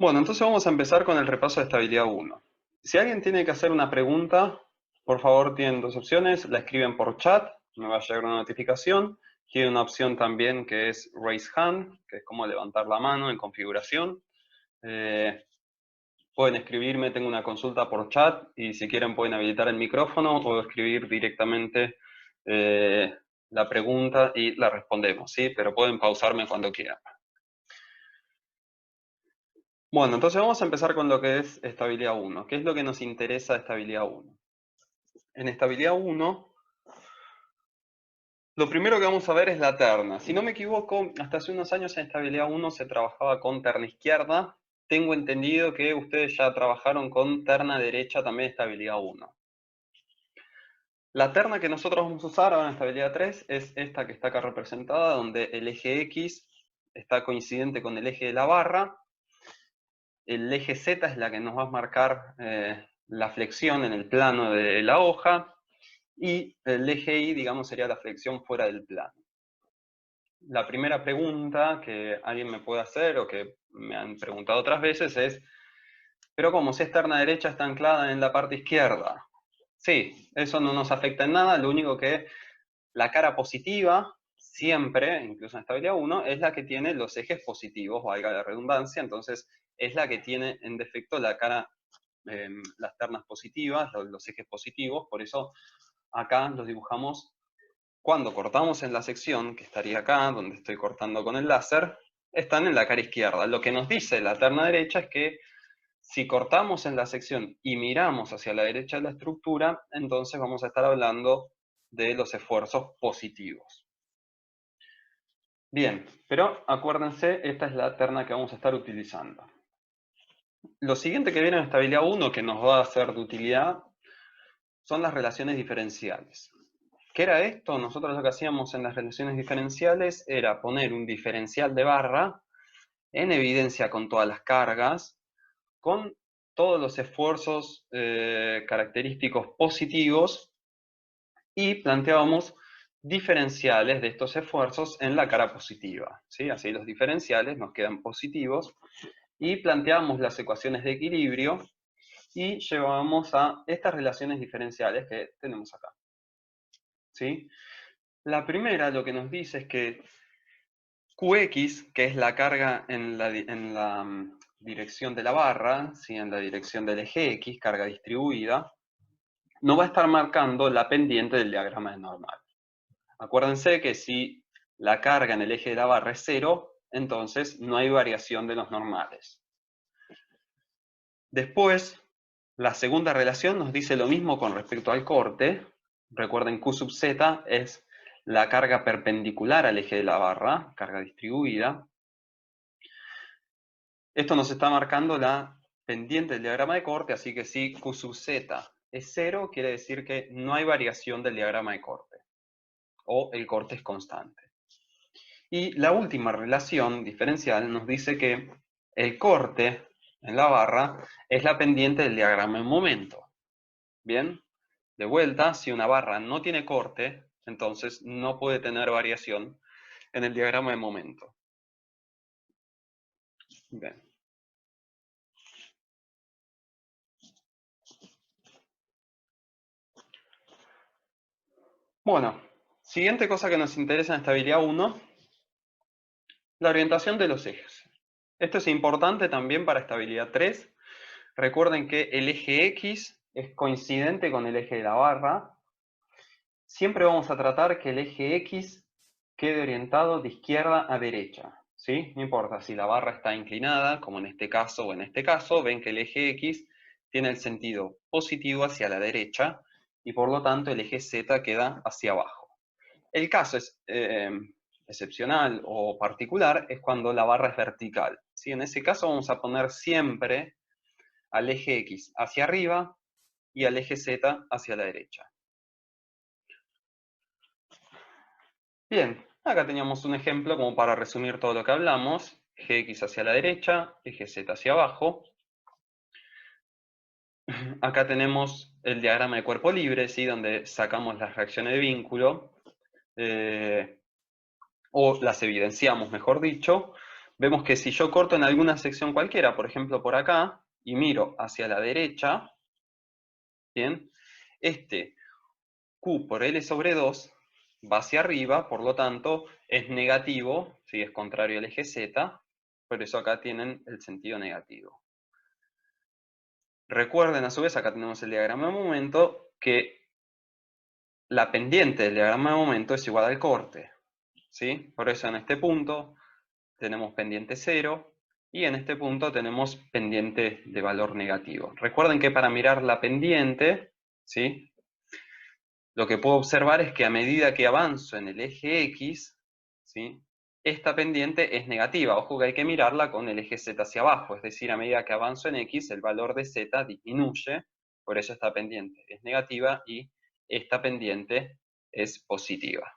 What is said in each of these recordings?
Bueno, entonces vamos a empezar con el repaso de estabilidad 1. Si alguien tiene que hacer una pregunta, por favor tienen dos opciones, la escriben por chat, me va a llegar una notificación, tiene una opción también que es raise hand, que es como levantar la mano en configuración. Pueden escribirme, tengo una consulta por chat y si quieren pueden habilitar el micrófono o escribir directamente la pregunta y la respondemos, ¿sí? Pero pueden pausarme cuando quieran. Bueno, entonces vamos a empezar con lo que es estabilidad 1. ¿Qué es lo que nos interesa de estabilidad 1? En estabilidad 1, lo primero que vamos a ver es la terna. Si no me equivoco, hasta hace unos años en estabilidad 1 se trabajaba con terna izquierda. Tengo entendido que ustedes ya trabajaron con terna derecha también de estabilidad 1. La terna que nosotros vamos a usar ahora en estabilidad 3 es esta que está acá representada, donde el eje X está coincidente con el eje de la barra. El eje Z es la que nos va a marcar la flexión en el plano de la hoja, y el eje Y, digamos, sería la flexión fuera del plano. La primera pregunta que alguien me puede hacer, o que me han preguntado otras veces, es, ¿pero cómo si es terna derecha está anclada en la parte izquierda? Sí, eso no nos afecta en nada, lo único que la cara positiva, siempre, incluso en estabilidad 1, es la que tiene los ejes positivos, valga la redundancia, entonces es la que tiene en defecto la cara, las ternas positivas, los ejes positivos, por eso acá los dibujamos. Cuando cortamos en la sección, que estaría acá, donde estoy cortando con el láser, están en la cara izquierda. Lo que nos dice la terna derecha es que si cortamos en la sección y miramos hacia la derecha de la estructura, entonces vamos a estar hablando de los esfuerzos positivos. Bien, pero acuérdense, esta es la terna que vamos a estar utilizando. Lo siguiente que viene en estabilidad 1, que nos va a ser de utilidad, son las relaciones diferenciales. ¿Qué era esto? Nosotros lo que hacíamos en las relaciones diferenciales era poner un diferencial de barra en evidencia con todas las cargas, con todos los esfuerzos característicos positivos, y planteábamos diferenciales de estos esfuerzos en la cara positiva, ¿sí? Así los diferenciales nos quedan positivos, y planteábamos las ecuaciones de equilibrio y llevábamos a estas relaciones diferenciales que tenemos acá, ¿sí? La primera lo que nos dice es que Qx, que es la carga en la dirección de la barra, ¿sí? En la dirección del eje X, carga distribuida, no va a estar marcando la pendiente del diagrama de normal. Acuérdense que si la carga en el eje de la barra es 0, entonces no hay variación de los normales. Después, la segunda relación nos dice lo mismo con respecto al corte. Recuerden, Q sub z es la carga perpendicular al eje de la barra, carga distribuida. Esto nos está marcando la pendiente del diagrama de corte, así que si Q sub z es 0, quiere decir que no hay variación del diagrama de corte, o el corte es constante. Y la última relación diferencial nos dice que el corte en la barra es la pendiente del diagrama en momento. Bien, de vuelta, si una barra no tiene corte, entonces no puede tener variación en el diagrama de momento. Bien. Bueno, siguiente cosa que nos interesa en estabilidad 1, la orientación de los ejes. Esto es importante también para estabilidad 3. Recuerden que el eje X es coincidente con el eje de la barra. Siempre vamos a tratar que el eje X quede orientado de izquierda a derecha, ¿sí? No importa si la barra está inclinada, como en este caso o en este caso, ven que el eje X tiene el sentido positivo hacia la derecha, y por lo tanto el eje Z queda hacia abajo. El caso es excepcional o particular es cuando la barra es vertical, ¿sí? En ese caso vamos a poner siempre al eje X hacia arriba y al eje Z hacia la derecha. Bien, acá teníamos un ejemplo como para resumir todo lo que hablamos. Eje X hacia la derecha, eje Z hacia abajo. Acá tenemos el diagrama de cuerpo libre, ¿sí? Donde sacamos las reacciones de vínculo, o las evidenciamos, mejor dicho. vemos que si yo corto en alguna sección cualquiera, por ejemplo por acá, y miro hacia la derecha, ¿bien? Este Q por L sobre 2 va hacia arriba, por lo tanto es negativo, ¿sí? Es contrario al eje Z, por eso acá tienen el sentido negativo. Recuerden a su vez, acá tenemos el diagrama de momento, que la pendiente del diagrama de momento es igual al corte, ¿sí? Por eso en este punto tenemos pendiente 0 y en este punto tenemos pendiente de valor negativo. Recuerden que para mirar la pendiente, ¿sí? Lo que puedo observar es que a medida que avanzo en el eje X, ¿sí? Esta pendiente es negativa. Ojo que hay que mirarla con el eje Z hacia abajo, es decir, a medida que avanzo en X, el valor de Z disminuye, por eso esta pendiente es negativa y esta pendiente es positiva.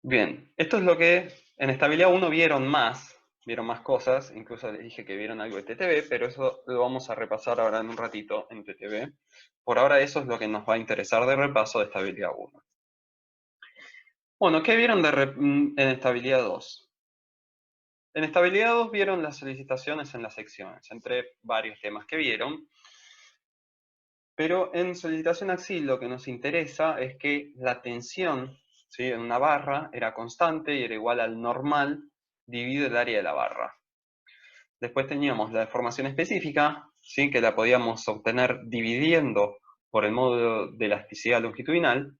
Bien, esto es lo que en estabilidad 1 vieron más cosas, incluso les dije que vieron algo de TTB, pero eso lo vamos a repasar ahora en un ratito en TTB. Por ahora eso es lo que nos va a interesar de repaso de estabilidad 1. Bueno, ¿qué vieron en estabilidad 2? En estabilidad 2 vieron las solicitaciones en las secciones, entre varios temas que vieron. Pero en solicitación axil lo que nos interesa es que la tensión, ¿sí? En una barra era constante y era igual al normal dividido el área de la barra. Después teníamos la deformación específica, ¿sí? Que la podíamos obtener dividiendo por el módulo de elasticidad longitudinal.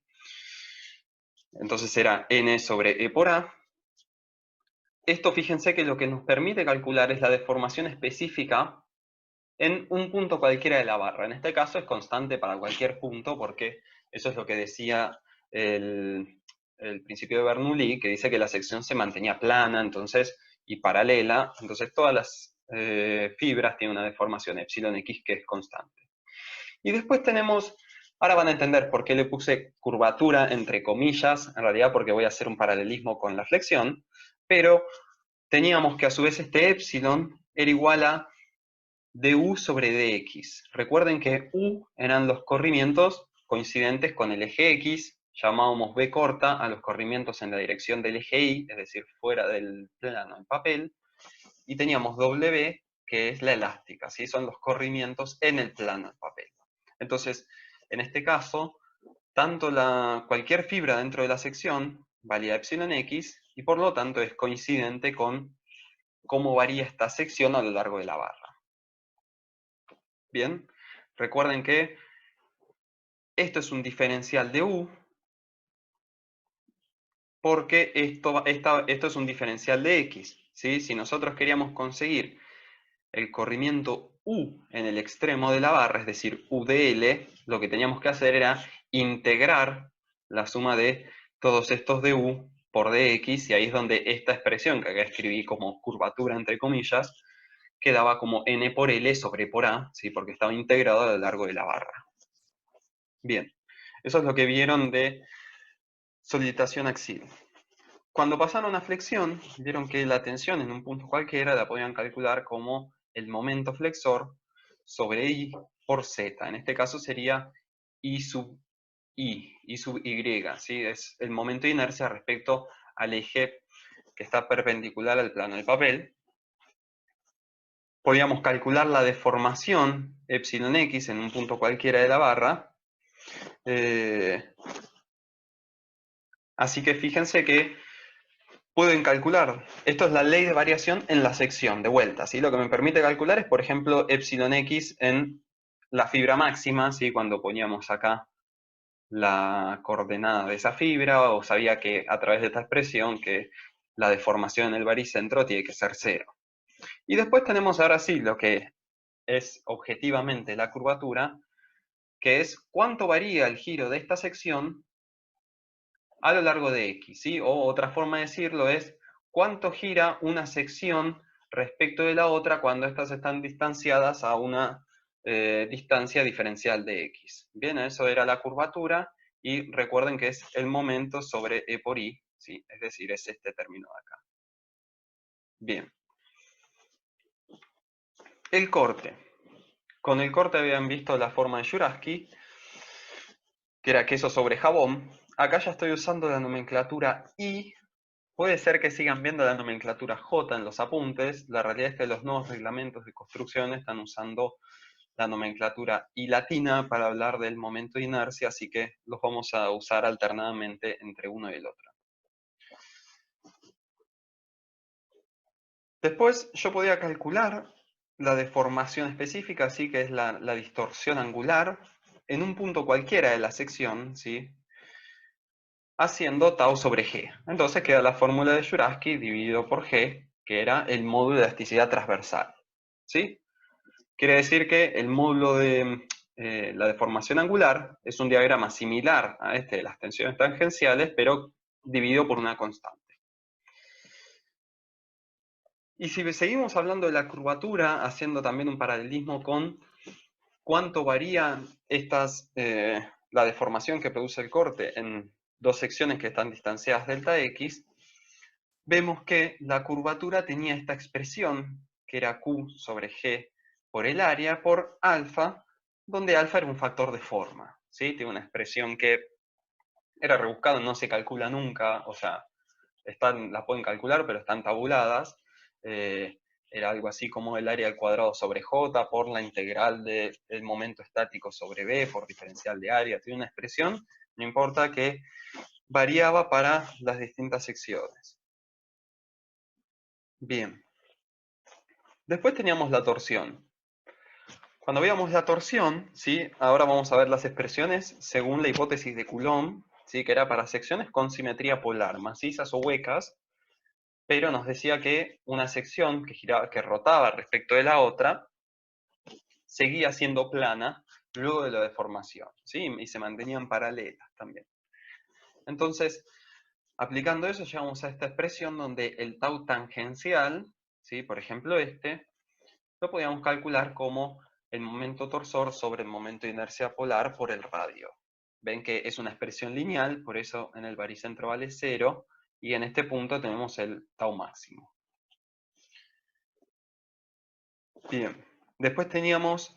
Entonces era n sobre e por a. Esto, fíjense que lo que nos permite calcular es la deformación específica en un punto cualquiera de la barra. En este caso es constante para cualquier punto, porque eso es lo que decía el principio de Bernoulli, que dice que la sección se mantenía plana, entonces, y paralela, entonces todas las fibras tienen una deformación epsilon x que es constante. Y después tenemos, ahora van a entender por qué le puse curvatura entre comillas, en realidad porque voy a hacer un paralelismo con la flexión, pero teníamos que a su vez este epsilon era igual a du sobre dx. Recuerden que u eran los corrimientos coincidentes con el eje x, llamábamos b corta a los corrimientos en la dirección del eje y, es decir, fuera del plano en papel, y teníamos w, que es la elástica, ¿sí? Son los corrimientos en el plano en papel. Entonces, en este caso, tanto cualquier fibra dentro de la sección valía epsilon x, y por lo tanto es coincidente con cómo varía esta sección a lo largo de la barra. Bien, recuerden que esto es un diferencial de U, porque esto es un diferencial de X, ¿sí? Si nosotros queríamos conseguir el corrimiento U en el extremo de la barra, es decir, U de L, lo que teníamos que hacer era integrar la suma de todos estos de U por dx, y ahí es donde esta expresión, que acá escribí como curvatura entre comillas, quedaba como n por L sobre por A, ¿sí? Porque estaba integrado a lo largo de la barra. Bien, eso es lo que vieron de solitación axial. Cuando pasaron a flexión, vieron que la tensión en un punto cualquiera la podían calcular como el momento flexor sobre I por Z. En este caso sería I sub Y, ¿sí? Es el momento de inercia respecto al eje que está perpendicular al plano del papel. Podíamos calcular la deformación epsilon x en un punto cualquiera de la barra. Así que fíjense que pueden calcular, esto es la ley de variación en la sección, de vuelta, ¿sí? Lo que me permite calcular es, por ejemplo, epsilon x en la fibra máxima, ¿sí? Cuando poníamos acá la coordenada de esa fibra, o sabía que a través de esta expresión que la deformación en el baricentro tiene que ser 0. Y después tenemos ahora sí lo que es objetivamente la curvatura, que es cuánto varía el giro de esta sección a lo largo de X, ¿sí? O otra forma de decirlo es cuánto gira una sección respecto de la otra cuando estas están distanciadas a una distancia diferencial de X. Bien, eso era la curvatura, y recuerden que es el momento sobre E por I, ¿sí? Es decir, es este término de acá. Bien. El corte. Con el corte habían visto la forma de Jurasky, que era queso sobre jabón. Acá ya estoy usando la nomenclatura I, Puede ser que sigan viendo la nomenclatura J en los apuntes, la realidad es que los nuevos reglamentos de construcción están usando la nomenclatura I latina para hablar del momento de inercia, así que los vamos a usar alternadamente entre uno y el otro. Después yo podía calcular la deformación específica, ¿sí? Que es la distorsión angular, en un punto cualquiera de la sección, ¿sí? Haciendo tau sobre g. Entonces queda la fórmula de Jurafsky dividido por g, que era el módulo de elasticidad transversal. ¿Sí? Quiere decir que el módulo de la deformación angular es un diagrama similar a este de las tensiones tangenciales, pero dividido por una constante. Y si seguimos hablando de la curvatura, haciendo también un paralelismo con cuánto varía la deformación que produce el corte en dos secciones que están distanciadas delta x, vemos que la curvatura tenía esta expresión, que era Q sobre G por el área, por alfa, donde alfa era un factor de forma. ¿Sí? Tiene una expresión que era rebuscada, no se calcula nunca, o sea, la pueden calcular, pero están tabuladas. Era algo así como el área al cuadrado sobre J por la integral del momento estático sobre B por diferencial de área. Tiene una expresión, no importa, que variaba para las distintas secciones. Bien. Después teníamos la torsión. Cuando veíamos la torsión, ¿sí? Ahora vamos a ver las expresiones según la hipótesis de Coulomb, ¿sí? Que era para secciones con simetría polar, macizas o huecas, pero nos decía que una sección que rotaba respecto de la otra seguía siendo plana luego de la deformación, ¿sí? Y se mantenían paralelas también. Entonces, aplicando eso, llegamos a esta expresión donde el tau tangencial, ¿sí? Por ejemplo lo podíamos calcular como el momento torsor sobre el momento de inercia polar por el radio. Ven que es una expresión lineal, por eso en el baricentro vale 0, y en este punto tenemos el tau máximo. Bien, después teníamos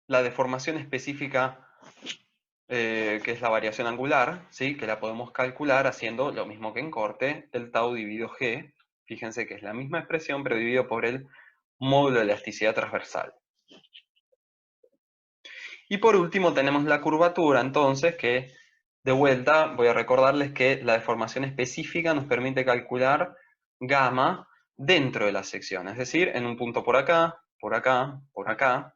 la deformación específica, que es la variación angular, ¿sí? Que la podemos calcular haciendo lo mismo que en corte, el tau dividido g. Fíjense que es la misma expresión, pero dividido por el módulo de elasticidad transversal. Y por último tenemos la curvatura, entonces, que de vuelta voy a recordarles que la deformación específica nos permite calcular gamma dentro de la sección, es decir, en un punto por acá, por acá, por acá,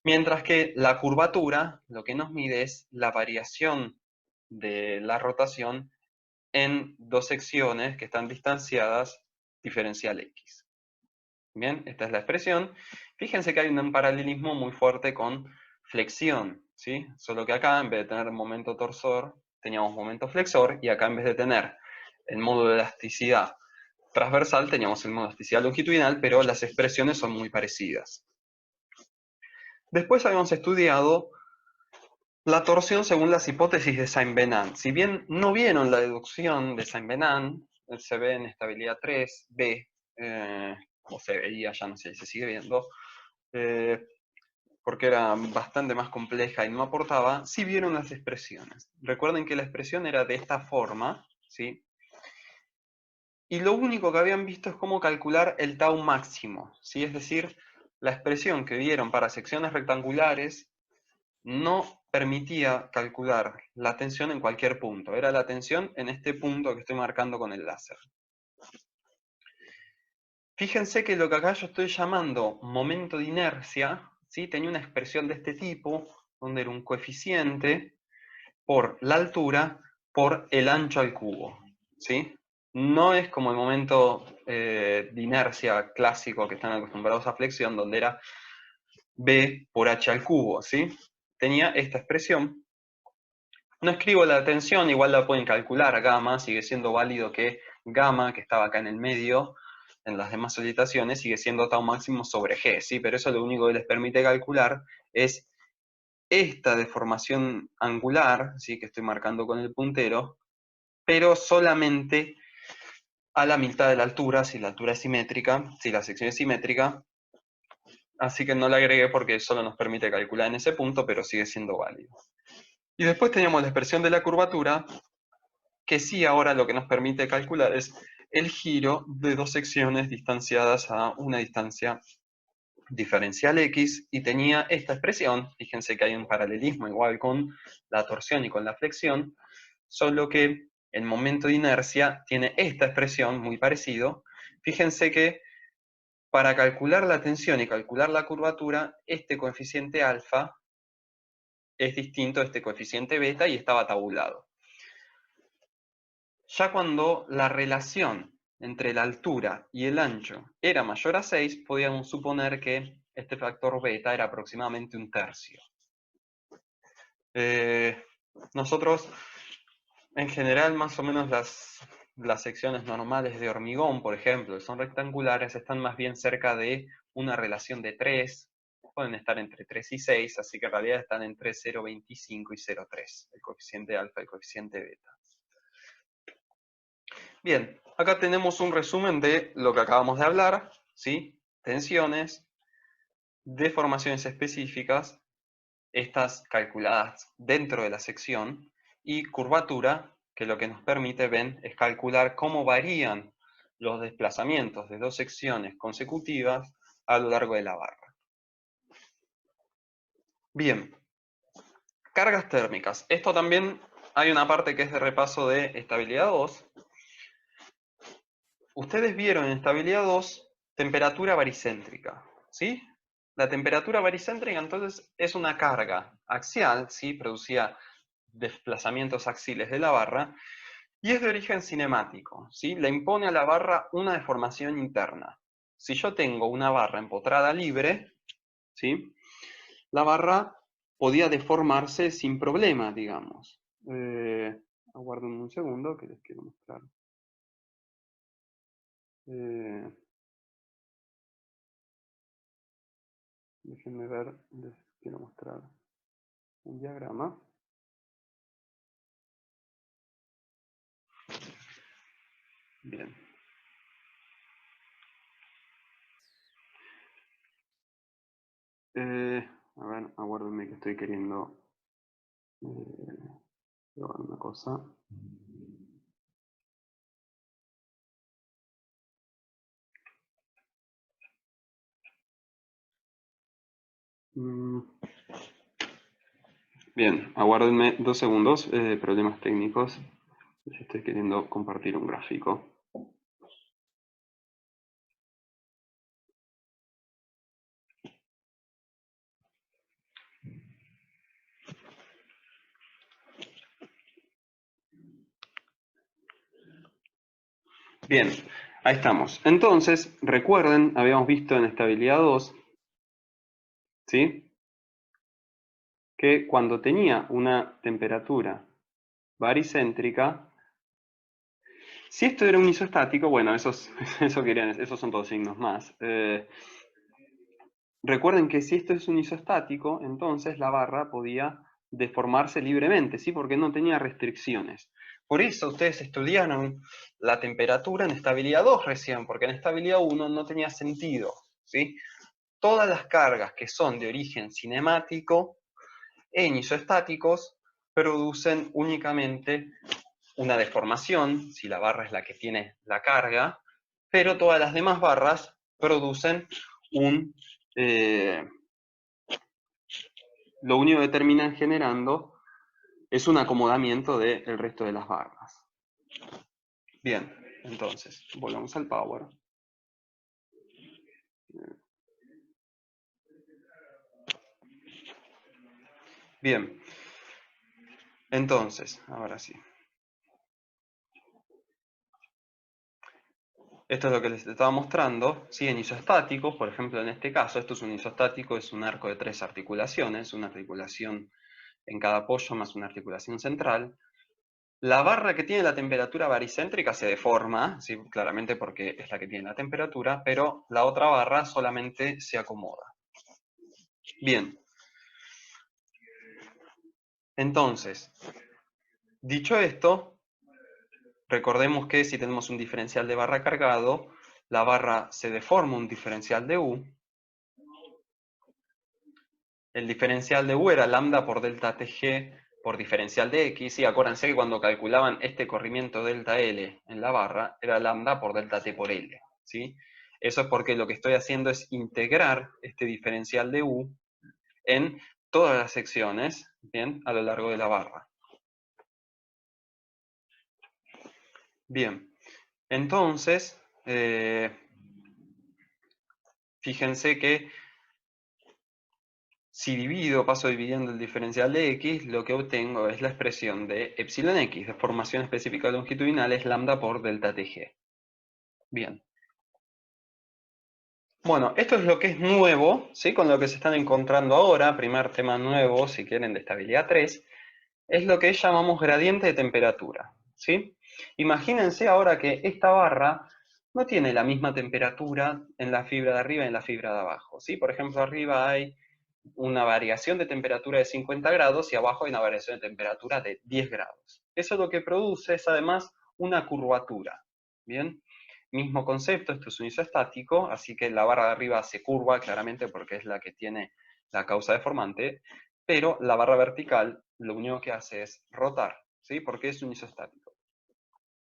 mientras que la curvatura lo que nos mide es la variación de la rotación en dos secciones que están distanciadas diferencial x. Bien, esta es la expresión. Fíjense que hay un paralelismo muy fuerte con flexión, ¿sí? Solo que acá, en vez de tener momento torsor, teníamos momento flexor, y acá en vez de tener el módulo de elasticidad transversal, teníamos el módulo de elasticidad longitudinal, pero las expresiones son muy parecidas. Después habíamos estudiado la torsión según las hipótesis de Saint-Venant. Si bien no vieron la deducción de Saint-Venant, se ve en estabilidad 3b, o se veía, ya no sé si se sigue viendo, porque era bastante más compleja y no aportaba, sí vieron las expresiones. Recuerden que la expresión era de esta forma, ¿sí? Y lo único que habían visto es cómo calcular el tau máximo, ¿sí? Es decir, la expresión que vieron para secciones rectangulares no permitía calcular la tensión en cualquier punto. Era la tensión en este punto que estoy marcando con el láser. Fíjense que lo que acá yo estoy llamando momento de inercia, ¿sí? Tenía una expresión de este tipo, donde era un coeficiente por la altura por el ancho al cubo, ¿sí? No es como el momento de inercia clásico que están acostumbrados a flexión, donde era b por h al cubo, ¿sí? Tenía esta expresión. No escribo la tensión, igual la pueden calcular, gamma, sigue siendo válido que gamma, que estaba acá en el medio, en las demás solicitaciones, sigue siendo tau máximo sobre g, ¿sí? Pero eso lo único que les permite calcular es esta deformación angular, ¿sí? Que estoy marcando con el puntero, pero solamente a la mitad de la altura, si la altura es simétrica, si la sección es simétrica, así que no la agregué porque solo nos permite calcular en ese punto, pero sigue siendo válido. Y después teníamos la expresión de la curvatura, que sí ahora lo que nos permite calcular es el giro de dos secciones distanciadas a una distancia diferencial x, y tenía esta expresión. Fíjense que hay un paralelismo igual con la torsión y con la flexión, solo que el momento de inercia tiene esta expresión muy parecido. Fíjense que para calcular la tensión y calcular la curvatura, este coeficiente alfa es distinto a este coeficiente beta y estaba tabulado. Ya cuando la relación entre la altura y el ancho era mayor a 6, podíamos suponer que este factor beta era aproximadamente 1/3. Nosotros, en general, más o menos las secciones normales de hormigón, por ejemplo, que son rectangulares, están más bien cerca de una relación de 3, pueden estar entre 3 y 6, así que en realidad están entre 0,25 y 0,3, el coeficiente alfa y el coeficiente beta. Bien, acá tenemos un resumen de lo que acabamos de hablar, ¿sí? Tensiones, deformaciones específicas, estas calculadas dentro de la sección, y curvatura, que lo que nos permite, ven, es calcular cómo varían los desplazamientos de dos secciones consecutivas a lo largo de la barra. Bien, cargas térmicas. Esto también hay una parte que es de repaso de estabilidad 2. Ustedes vieron en estabilidad 2 temperatura baricéntrica, ¿sí? La temperatura baricéntrica entonces es una carga axial, ¿sí? Producía desplazamientos axiales de la barra, y es de origen cinemático, ¿sí? Le impone a la barra una deformación interna. Si yo tengo una barra empotrada libre, ¿sí? La barra podía deformarse sin problema, digamos. Aguarden un segundo que les quiero mostrar. Déjenme ver, les quiero mostrar un diagrama. Bien. A ver, aguárdenme que estoy queriendo probar una cosa. Bien, aguárdenme 2 segundos, problemas técnicos. Estoy queriendo compartir un gráfico. Bien, ahí estamos. Entonces, recuerden, habíamos visto en estabilidad 2, ¿sí? Que cuando tenía una temperatura baricéntrica, si esto era un isostático, bueno, esos son todos signos más. Recuerden que si esto es un isostático, entonces la barra podía deformarse libremente, ¿sí? Porque no tenía restricciones. Por eso ustedes estudiaron la temperatura en estabilidad 2 recién, porque en estabilidad 1 no tenía sentido, ¿sí? Todas las cargas que son de origen cinemático en isostáticos producen únicamente una deformación, si la barra es la que tiene la carga, pero todas las demás barras producen lo único que terminan generando es un acomodamiento del resto de las barras. Bien, entonces, volvamos al power. Bien, entonces, ahora sí. Esto es lo que les estaba mostrando, ¿sí? En isostáticos, por ejemplo, en este caso, esto es un isostático, es un arco de 3 articulaciones, una articulación en cada apoyo más una articulación central. La barra que tiene la temperatura baricéntrica se deforma, ¿sí? Claramente porque es la que tiene la temperatura, pero la otra barra solamente se acomoda. Bien. Entonces, dicho esto, recordemos que si tenemos un diferencial de barra cargado, la barra se deforma un diferencial de U. El diferencial de U era lambda por delta Tg por diferencial de x, y acuérdense que cuando calculaban este corrimiento delta L en la barra, era lambda por delta T por L, ¿sí? Eso es porque lo que estoy haciendo es integrar este diferencial de U en todas las secciones, ¿bien? A lo largo de la barra. Bien, entonces, fíjense que si paso dividiendo el diferencial de x, lo que obtengo es la expresión de epsilon x, de formación específica longitudinal, es lambda por delta tg. Bien. Bueno, esto es lo que es nuevo, ¿sí? Con lo que se están encontrando ahora, primer tema nuevo, si quieren, de estabilidad 3, es lo que llamamos gradiente de temperatura, ¿sí? Imagínense ahora que esta barra no tiene la misma temperatura en la fibra de arriba y en la fibra de abajo, ¿sí? Por ejemplo, arriba hay una variación de temperatura de 50 grados y abajo hay una variación de temperatura de 10 grados. Eso lo que produce es además una curvatura, ¿bien? Mismo concepto, esto es un isoestático, así que la barra de arriba se curva claramente porque es la que tiene la causa deformante, pero la barra vertical lo único que hace es rotar, ¿sí? Porque es un isoestático.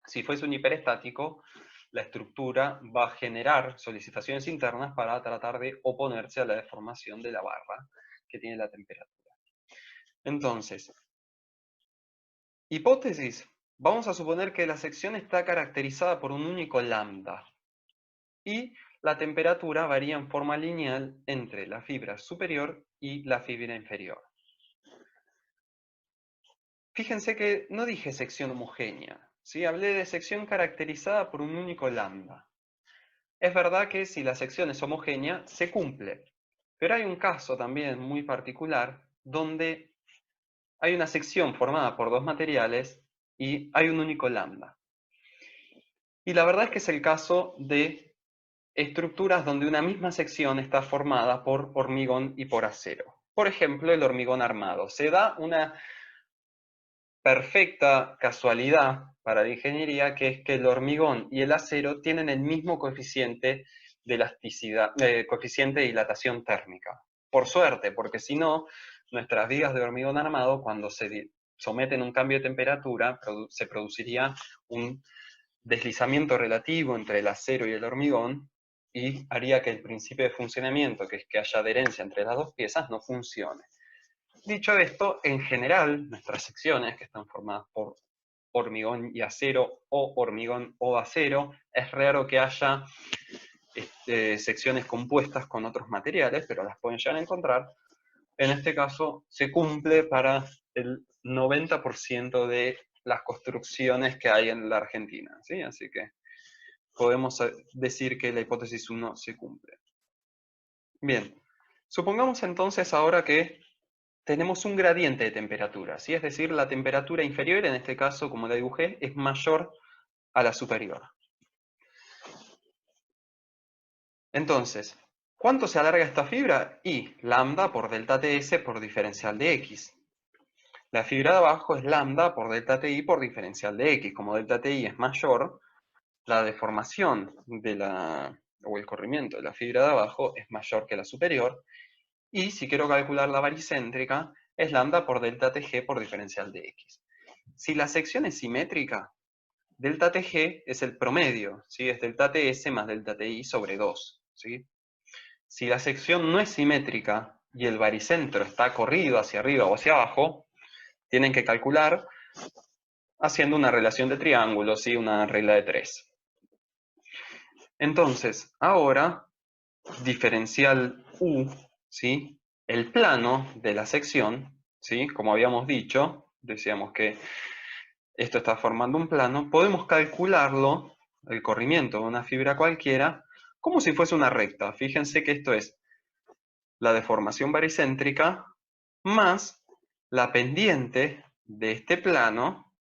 Si fuese un hiperestático, la estructura va a generar solicitaciones internas para tratar de oponerse a la deformación de la barra que tiene la temperatura. Entonces, hipótesis. Vamos a suponer que la sección está caracterizada por un único lambda y la temperatura varía en forma lineal entre la fibra superior y la fibra inferior. Fíjense que no dije sección homogénea, ¿sí? Hablé de sección caracterizada por un único lambda. Es verdad que si la sección es homogénea, se cumple, pero hay un caso también muy particular donde hay una sección formada por dos materiales y hay un único lambda. Y la verdad es que es el caso de estructuras donde una misma sección está formada por hormigón y por acero. Por ejemplo, el hormigón armado. Se da una perfecta casualidad para la ingeniería, que es que el hormigón y el acero tienen el mismo coeficiente de elasticidad, coeficiente de dilatación térmica. Por suerte, porque si no, nuestras vigas de hormigón armado, cuando se someten a un cambio de temperatura, se produciría un deslizamiento relativo entre el acero y el hormigón y haría que el principio de funcionamiento, que es que haya adherencia entre las dos piezas, no funcione. Dicho esto, en general, nuestras secciones, que están formadas por hormigón y acero o hormigón o acero, es raro que haya secciones compuestas con otros materiales, pero las pueden llegar a encontrar. En este caso, se cumple para el 90% de las construcciones que hay en la Argentina, ¿sí? Así que podemos decir que la hipótesis 1 se cumple. Bien, supongamos entonces ahora que tenemos un gradiente de temperatura, ¿sí? Es decir, la temperatura inferior, en este caso, como la dibujé, es mayor a la superior. Entonces, ¿cuánto se alarga esta fibra? Y lambda por delta TS por diferencial de X. La fibra de abajo es lambda por delta TI por diferencial de X. Como delta TI es mayor, la deformación o el corrimiento de la fibra de abajo es mayor que la superior. Y si quiero calcular la baricéntrica, es lambda por delta TG por diferencial de X. Si la sección es simétrica, delta TG es el promedio, ¿sí? Es delta TS más delta TI sobre 2, ¿sí? Si la sección no es simétrica y el baricentro está corrido hacia arriba o hacia abajo, tienen que calcular haciendo una relación de triángulos, ¿sí? Una regla de 3. Entonces, ahora, diferencial U, ¿sí? El plano de la sección, ¿sí? Como habíamos dicho, decíamos que esto está formando un plano, podemos calcularlo, el corrimiento de una fibra cualquiera, como si fuese una recta. Fíjense que esto es la deformación baricéntrica más la pendiente de este plano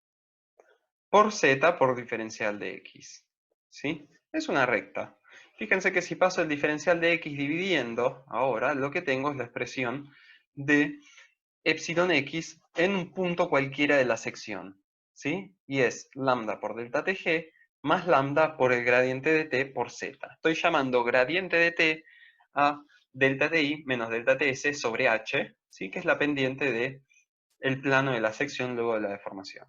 por z por diferencial de x. ¿Sí? Es una recta. Fíjense que si paso el diferencial de x dividiendo, ahora lo que tengo es la expresión de epsilon x en un punto cualquiera de la sección. ¿Sí? Y es lambda por delta tg más lambda por el gradiente de t por z. Estoy llamando gradiente de t a delta ti menos delta ts sobre h, ¿sí? Que es la pendiente de el plano de la sección luego de la deformación.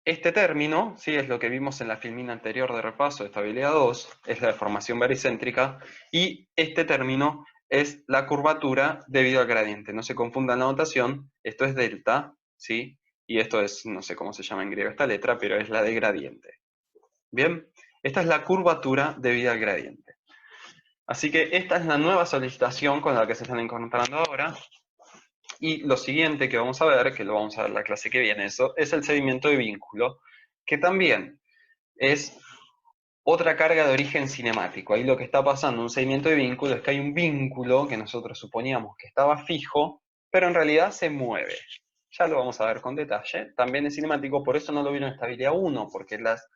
Este término, ¿sí? Es lo que vimos en la filmina anterior de repaso de estabilidad 2, es la deformación baricéntrica, y este término es la curvatura debido al gradiente. No se confundan la notación, esto es delta, ¿sí? Y esto es, no sé cómo se llama en griego esta letra, pero es la de gradiente. Bien, esta es la curvatura debido al gradiente. Así que esta es la nueva solicitación con la que se están encontrando ahora. Y lo siguiente que vamos a ver, que lo vamos a ver la clase que viene, eso, es el seguimiento de vínculo, que también es otra carga de origen cinemático. Ahí lo que está pasando en un seguimiento de vínculo es que hay un vínculo que nosotros suponíamos que estaba fijo, pero en realidad se mueve. Ya lo vamos a ver con detalle. También es cinemático, por eso no lo vieron en estabilidad 1, porque las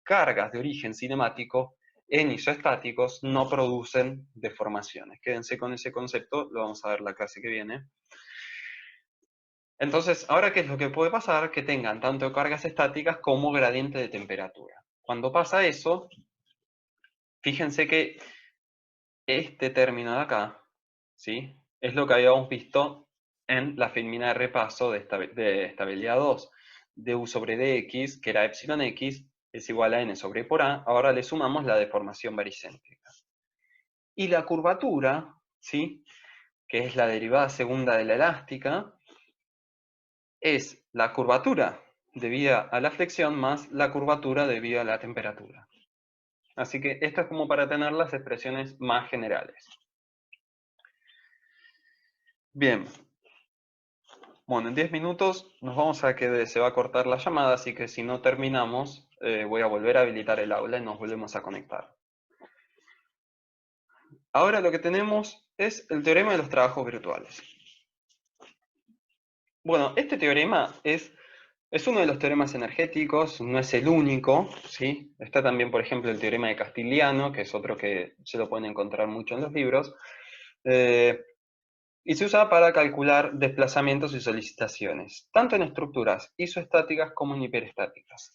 cargas de origen cinemático en isoestáticos no producen deformaciones. Quédense con ese concepto, lo vamos a ver la clase que viene. Entonces, ahora, ¿qué es lo que puede pasar? Que tengan tanto cargas estáticas como gradiente de temperatura. Cuando pasa eso, fíjense que este término de acá, ¿sí? Es lo que habíamos visto en la filmina de repaso de estabilidad 2. Du sobre dx, que era epsilon x, es igual a n sobre por a. Ahora le sumamos la deformación baricéntrica. Y la curvatura, ¿sí? Que es la derivada segunda de la elástica, es la curvatura debida a la flexión más la curvatura debida a la temperatura. Así que esto es como para tener las expresiones más generales. Bien. Bueno, en 10 minutos nos vamos a que se va a cortar la llamada, así que si no terminamos, voy a volver a habilitar el aula y nos volvemos a conectar. Ahora lo que tenemos es el teorema de los trabajos virtuales. Bueno, este teorema es uno de los teoremas energéticos, no es el único, ¿sí? Está también, por ejemplo, el teorema de Castigliano, que es otro que se lo pueden encontrar mucho en los libros, y se usa para calcular desplazamientos y solicitaciones, tanto en estructuras isoestáticas como en hiperestáticas.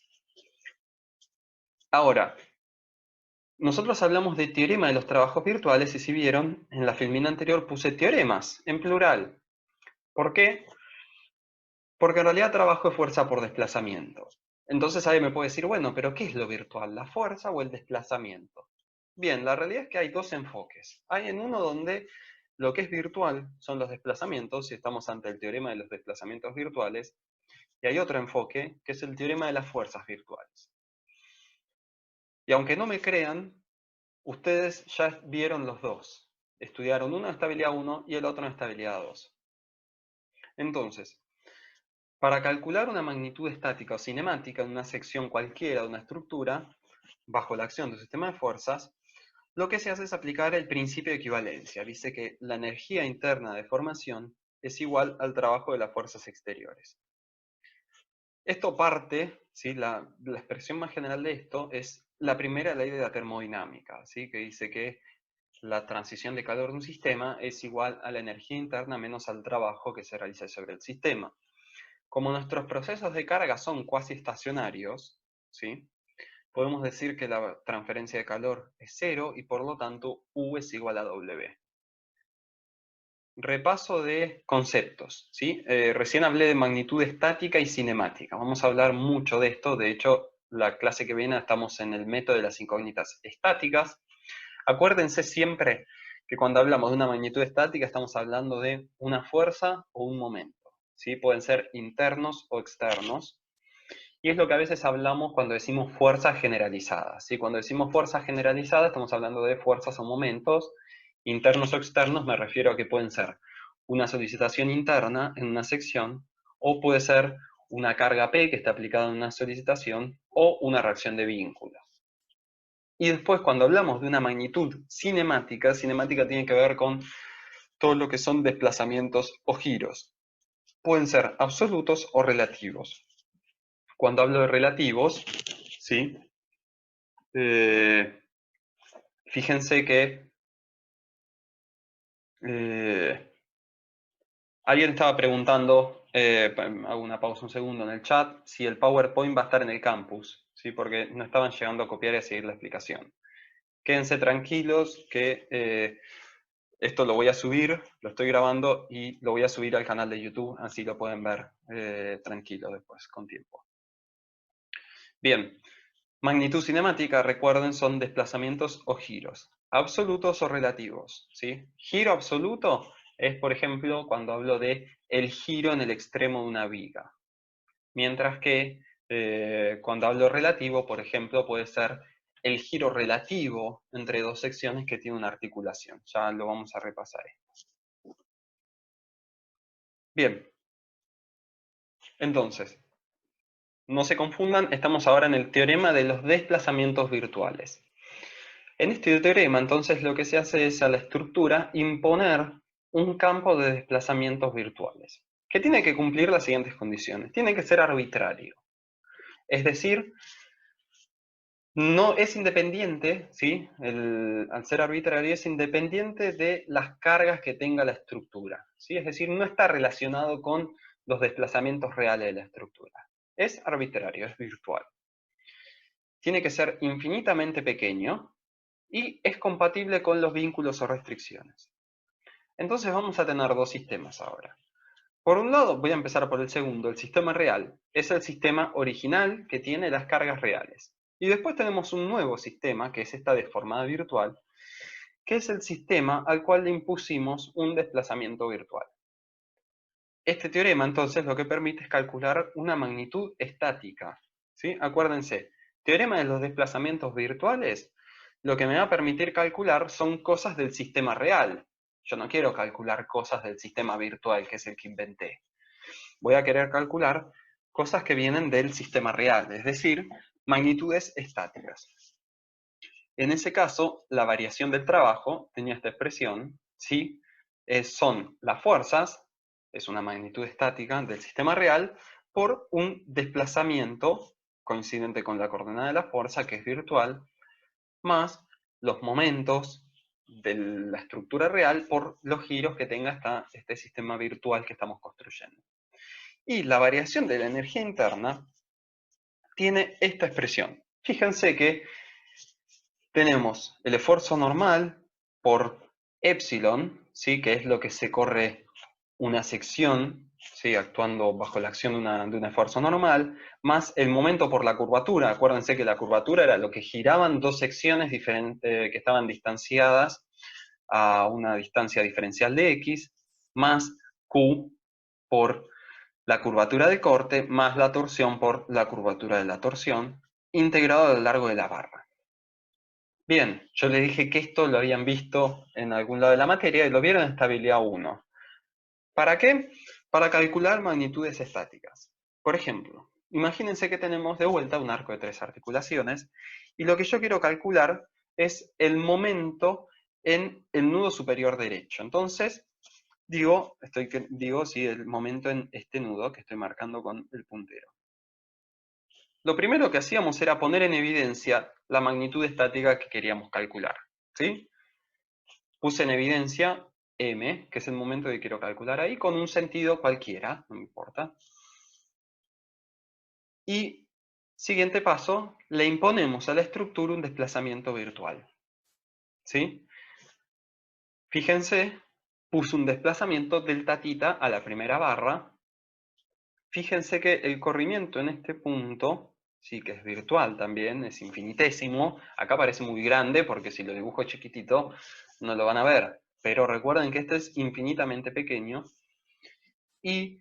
Ahora, nosotros hablamos de teorema de los trabajos virtuales y si vieron, en la filmina anterior puse teoremas, en plural. ¿Por qué? Porque en realidad trabajo de fuerza por desplazamiento. Entonces alguien me puede decir, bueno, pero ¿qué es lo virtual? ¿La fuerza o el desplazamiento? Bien, la realidad es que hay dos enfoques. Hay en uno donde lo que es virtual son los desplazamientos, y estamos ante el teorema de los desplazamientos virtuales, y hay otro enfoque, que es el teorema de las fuerzas virtuales. Y aunque no me crean, ustedes ya vieron los dos. Estudiaron uno en estabilidad 1 y el otro en estabilidad 2. Entonces, para calcular una magnitud estática o cinemática en una sección cualquiera de una estructura, bajo la acción de un sistema de fuerzas, lo que se hace es aplicar el principio de equivalencia. Dice que la energía interna de formación es igual al trabajo de las fuerzas exteriores. Esto parte, ¿sí? La expresión más general de esto es la primera ley de la termodinámica, ¿sí? Que dice que la transición de calor de un sistema es igual a la energía interna menos al trabajo que se realiza sobre el sistema. Como nuestros procesos de carga son cuasi estacionarios, ¿sí? Podemos decir que la transferencia de calor es cero y por lo tanto U es igual a W. Repaso de conceptos, ¿sí? Recién hablé de magnitud estática y cinemática. Vamos a hablar mucho de esto. De hecho, la clase que viene estamos en el método de las incógnitas estáticas. Acuérdense siempre que cuando hablamos de una magnitud estática estamos hablando de una fuerza o un momento, ¿sí? Pueden ser internos o externos. Y es lo que a veces hablamos cuando decimos fuerza generalizada, ¿sí? Cuando decimos fuerza generalizada estamos hablando de fuerzas o momentos. Internos o externos me refiero a que pueden ser una solicitación interna en una sección o puede ser una carga P que está aplicada en una solicitación o una reacción de vínculo. Y después, cuando hablamos de una magnitud cinemática, cinemática tiene que ver con todo lo que son desplazamientos o giros. Pueden ser absolutos o relativos. Cuando hablo de relativos, ¿sí? Fíjense que alguien estaba preguntando, hago una pausa un segundo en el chat, si el PowerPoint va a estar en el campus, ¿sí? Porque no estaban llegando a copiar y a seguir la explicación. Quédense tranquilos que Esto lo voy a subir, lo estoy grabando y lo voy a subir al canal de YouTube, así lo pueden ver tranquilo después, con tiempo. Bien, magnitud cinemática, recuerden, son desplazamientos o giros, absolutos o relativos, ¿sí? Giro absoluto es, por ejemplo, cuando hablo de el giro en el extremo de una viga. Mientras que cuando hablo relativo, por ejemplo, puede ser el giro relativo entre dos secciones que tienen una articulación. Ya lo vamos a repasar. Bien, entonces, no se confundan, estamos ahora en el teorema de los desplazamientos virtuales. En este teorema, entonces, lo que se hace es a la estructura imponer un campo de desplazamientos virtuales, que tiene que cumplir las siguientes condiciones. Tiene que ser arbitrario. Es decir, no es independiente, ¿sí? Al ser arbitrario es independiente de las cargas que tenga la estructura, ¿sí? Es decir, no está relacionado con los desplazamientos reales de la estructura. Es arbitrario, es virtual. Tiene que ser infinitamente pequeño y es compatible con los vínculos o restricciones. Entonces vamos a tener dos sistemas ahora. Por un lado, voy a empezar por el segundo, el sistema real. Es el sistema original que tiene las cargas reales. Y después tenemos un nuevo sistema, que es esta deformada virtual, que es el sistema al cual le impusimos un desplazamiento virtual. Este teorema, entonces, lo que permite es calcular una magnitud estática, ¿sí? Acuérdense, teorema de los desplazamientos virtuales, lo que me va a permitir calcular son cosas del sistema real. Yo no quiero calcular cosas del sistema virtual, que es el que inventé. Voy a querer calcular cosas que vienen del sistema real, es decir, magnitudes estáticas. En ese caso, la variación del trabajo tenía esta expresión, ¿sí? Son las fuerzas, es una magnitud estática del sistema real, por un desplazamiento coincidente con la coordenada de la fuerza, que es virtual, más los momentos de la estructura real por los giros que tenga este sistema virtual que estamos construyendo. Y la variación de la energía interna tiene esta expresión. Fíjense que tenemos el esfuerzo normal por epsilon, ¿sí? Que es lo que se corre una sección, ¿sí? Actuando bajo la acción de un esfuerzo normal, más el momento por la curvatura. Acuérdense que la curvatura era lo que giraban dos secciones diferentes que estaban distanciadas a una distancia diferencial de x, más q por la curvatura de corte, más la torsión por la curvatura de la torsión, integrado a lo largo de la barra. Bien, yo les dije que esto lo habían visto en algún lado de la materia y lo vieron en estabilidad 1. ¿Para qué? Para calcular magnitudes estáticas. Por ejemplo, imagínense que tenemos de vuelta un arco de 3 articulaciones y lo que yo quiero calcular es el momento en el nudo superior derecho. Entonces, digo sí, el momento en este nudo que estoy marcando con el puntero. Lo primero que hacíamos era poner en evidencia la magnitud estática que queríamos calcular, ¿sí? Puse en evidencia m, que es el momento que quiero calcular ahí, con un sentido cualquiera, no me importa. Y, siguiente paso, le imponemos a la estructura un desplazamiento virtual, ¿sí? Fíjense, puse un desplazamiento delta tita a la primera barra. Fíjense que el corrimiento en este punto, sí que es virtual también, es infinitésimo. Acá parece muy grande porque si lo dibujo chiquitito no lo van a ver. Pero recuerden que esto es infinitamente pequeño. Y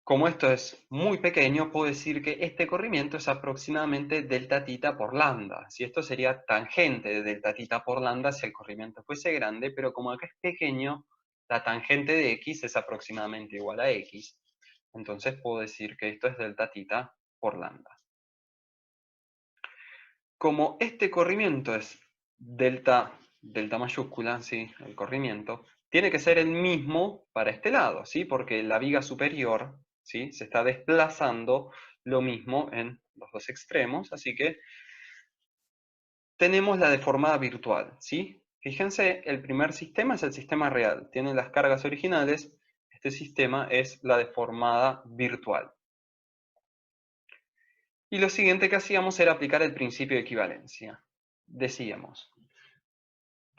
como esto es muy pequeño, puedo decir que este corrimiento es aproximadamente delta tita por lambda. Si esto sería tangente de delta tita por lambda si el corrimiento fuese grande, pero como acá es pequeño, la tangente de x es aproximadamente igual a x. Entonces puedo decir que esto es delta tita por lambda. Como este corrimiento es delta mayúscula, ¿sí? El corrimiento, tiene que ser el mismo para este lado, ¿sí? Porque la viga superior, ¿sí? Se está desplazando lo mismo en los dos extremos, así que tenemos la deformada virtual, ¿sí? Fíjense, el primer sistema es el sistema real, tiene las cargas originales, este sistema es la deformada virtual. Y lo siguiente que hacíamos era aplicar el principio de equivalencia. Decíamos,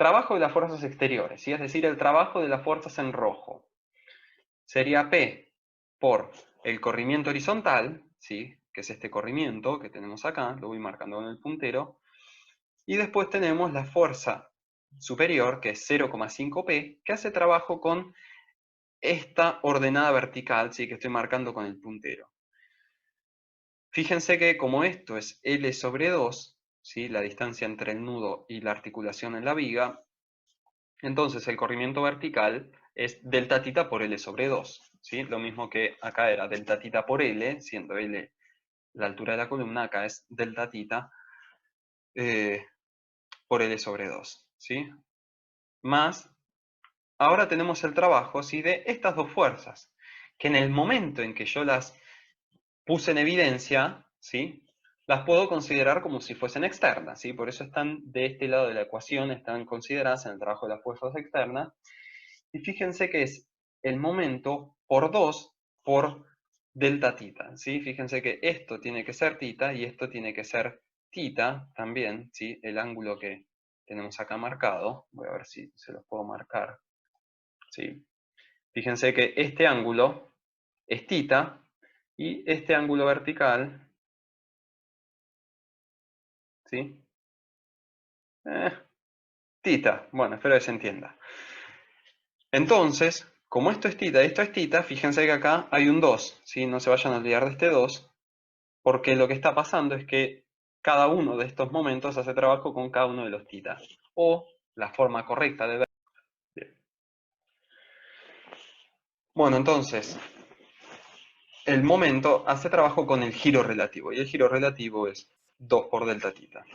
trabajo de las fuerzas exteriores, ¿sí? Es decir, el trabajo de las fuerzas en rojo. Sería P por el corrimiento horizontal, ¿sí? Que es este corrimiento que tenemos acá, lo voy marcando con el puntero. Y después tenemos la fuerza superior, que es 0,5P, que hace trabajo con esta ordenada vertical, ¿sí? Que estoy marcando con el puntero. Fíjense que como esto es L sobre 2, ¿sí? La distancia entre el nudo y la articulación en la viga, entonces el corrimiento vertical es delta tita por L sobre 2, ¿sí? Lo mismo que acá era delta tita por L, siendo L la altura de la columna, acá es delta tita por L sobre 2, ¿sí? Más, ahora tenemos el trabajo, ¿sí? De estas dos fuerzas, que en el momento en que yo las puse en evidencia, ¿sí? Las puedo considerar como si fuesen externas, ¿sí? Por eso están de este lado de la ecuación, están consideradas en el trabajo de las fuerzas externas. Y fíjense que es el momento por 2 por delta tita, ¿sí? Fíjense que esto tiene que ser tita y esto tiene que ser tita también, ¿sí? El ángulo que tenemos acá marcado, voy a ver si se los puedo marcar, ¿sí? Fíjense que este ángulo es tita y este ángulo vertical, ¿sí? Tita, bueno, espero que se entienda. Entonces, como esto es tita y esto es tita, fíjense que acá hay un 2, ¿sí? No se vayan a olvidar de este 2, porque lo que está pasando es que cada uno de estos momentos hace trabajo con cada uno de los titas, o la forma correcta de ver. Bien. Bueno, entonces, el momento hace trabajo con el giro relativo, y el giro relativo es 2 por delta tita.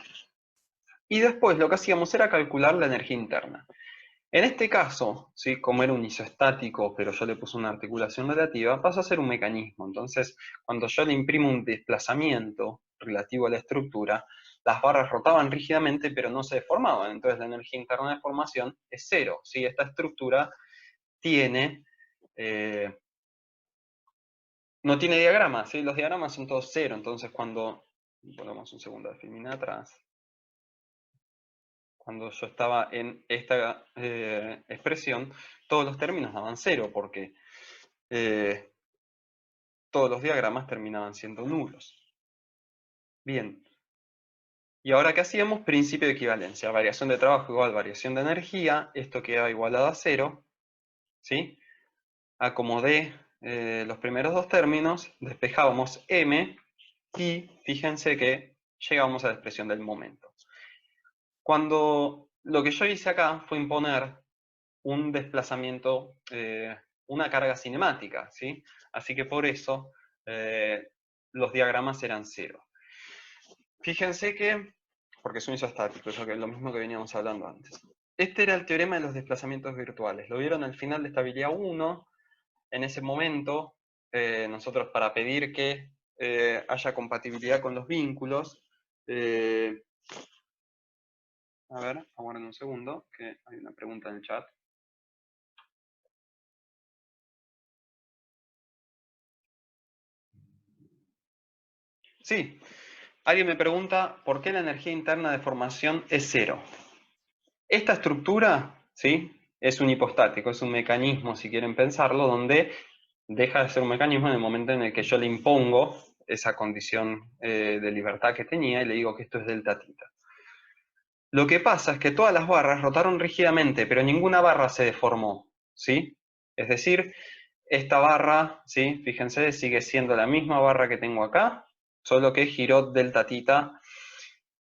Y después lo que hacíamos era calcular la energía interna. En este caso, ¿sí? Como era un isostático, pero yo le puse una articulación relativa, pasa a ser un mecanismo. Entonces, cuando yo le imprimo un desplazamiento relativo a la estructura, las barras rotaban rígidamente, pero no se deformaban. Entonces, la energía interna de formación es cero, ¿sí? Esta estructura tiene, no tiene diagrama, ¿sí? Los diagramas son todos cero. Entonces, cuando, ponemos un segundo de filmina atrás, cuando yo estaba en esta expresión, todos los términos daban cero, porque todos los diagramas terminaban siendo nulos. Bien, y ahora ¿qué hacíamos? Principio de equivalencia. Variación de trabajo igual variación de energía, esto queda igualado a cero, ¿sí? Acomodé los primeros dos términos, despejábamos m, y fíjense que llegamos a la expresión del momento. Cuando lo que yo hice acá fue imponer un desplazamiento, una carga cinemática, ¿sí? Así que por eso los diagramas eran cero. Fíjense que, porque es un isostático, eso que es lo mismo que veníamos hablando antes. Este era el teorema de los desplazamientos virtuales. Lo vieron al final de estabilidad 1. En ese momento, nosotros para pedir que haya compatibilidad con los vínculos, a ver, aguarden un segundo, que hay una pregunta en el chat. Sí, alguien me pregunta por qué la energía interna de formación es cero. Esta estructura, ¿sí? Es un hipostático, es un mecanismo, si quieren pensarlo, donde deja de ser un mecanismo en el momento en el que yo le impongo esa condición de libertad que tenía y le digo que esto es delta tita. Lo que pasa es que todas las barras rotaron rígidamente, pero ninguna barra se deformó, ¿sí? Es decir, esta barra, ¿sí? Fíjense, sigue siendo la misma barra que tengo acá, solo que giró delta tita.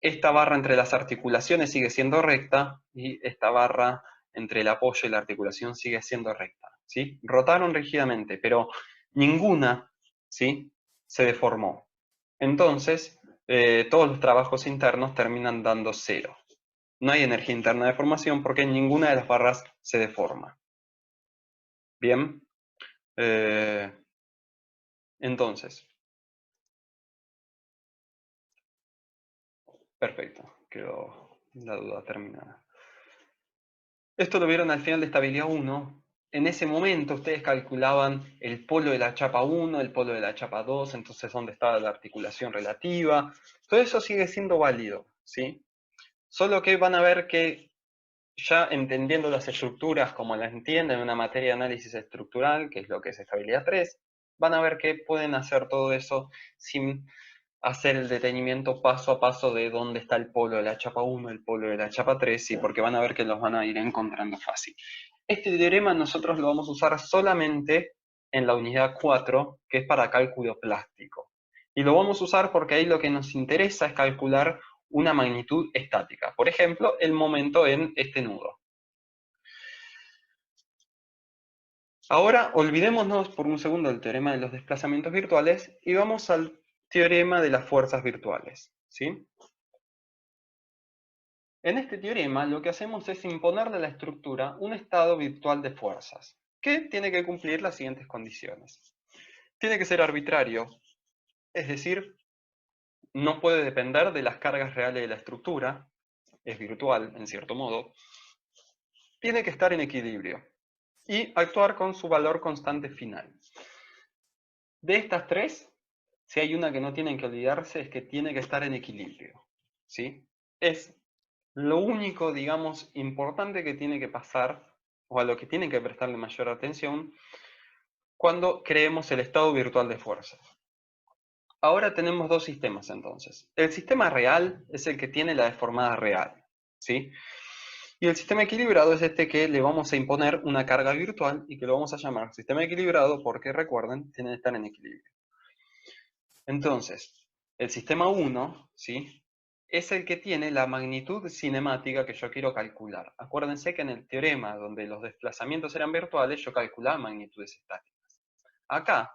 Esta barra entre las articulaciones sigue siendo recta y esta barra entre el apoyo y la articulación sigue siendo recta, ¿sí? Rotaron rígidamente, pero ninguna, ¿sí? Se deformó. Entonces, todos los trabajos internos terminan dando cero. No hay energía interna de formación porque ninguna de las barras se deforma. Bien. Entonces, perfecto. Quedó la duda terminada. Esto lo vieron al final de estabilidad 1. En ese momento ustedes calculaban el polo de la chapa 1, el polo de la chapa 2, entonces dónde estaba la articulación relativa. Todo eso sigue siendo válido, ¿sí? Solo que van a ver que ya entendiendo las estructuras como las entienden en una materia de análisis estructural, que es lo que es estabilidad 3, van a ver que pueden hacer todo eso sin hacer el detenimiento paso a paso de dónde está el polo de la chapa 1, el polo de la chapa 3, y porque van a ver que los van a ir encontrando fácil. Este teorema nosotros lo vamos a usar solamente en la unidad 4, que es para cálculo plástico. Y lo vamos a usar porque ahí lo que nos interesa es calcular una magnitud estática. Por ejemplo, el momento en este nudo. Ahora olvidémonos por un segundo del teorema de los desplazamientos virtuales y vamos al teorema de las fuerzas virtuales, ¿sí? En este teorema lo que hacemos es imponerle a la estructura un estado virtual de fuerzas, que tiene que cumplir las siguientes condiciones. Tiene que ser arbitrario, es decir, no puede depender de las cargas reales de la estructura, es virtual en cierto modo, tiene que estar en equilibrio y actuar con su valor constante final. De estas tres, si hay una que no tienen que olvidarse es que tiene que estar en equilibrio, ¿sí? Es lo único, digamos, importante que tiene que pasar, o a lo que tienen que prestarle mayor atención, cuando creemos el estado virtual de fuerzas. Ahora tenemos dos sistemas entonces. El sistema real es el que tiene la deformada real, ¿sí? Y el sistema equilibrado es este que le vamos a imponer una carga virtual y que lo vamos a llamar sistema equilibrado porque, recuerden, tiene que estar en equilibrio. Entonces, el sistema 1, ¿sí?, es el que tiene la magnitud cinemática que yo quiero calcular. Acuérdense que en el teorema donde los desplazamientos eran virtuales, yo calculaba magnitudes estáticas. Acá,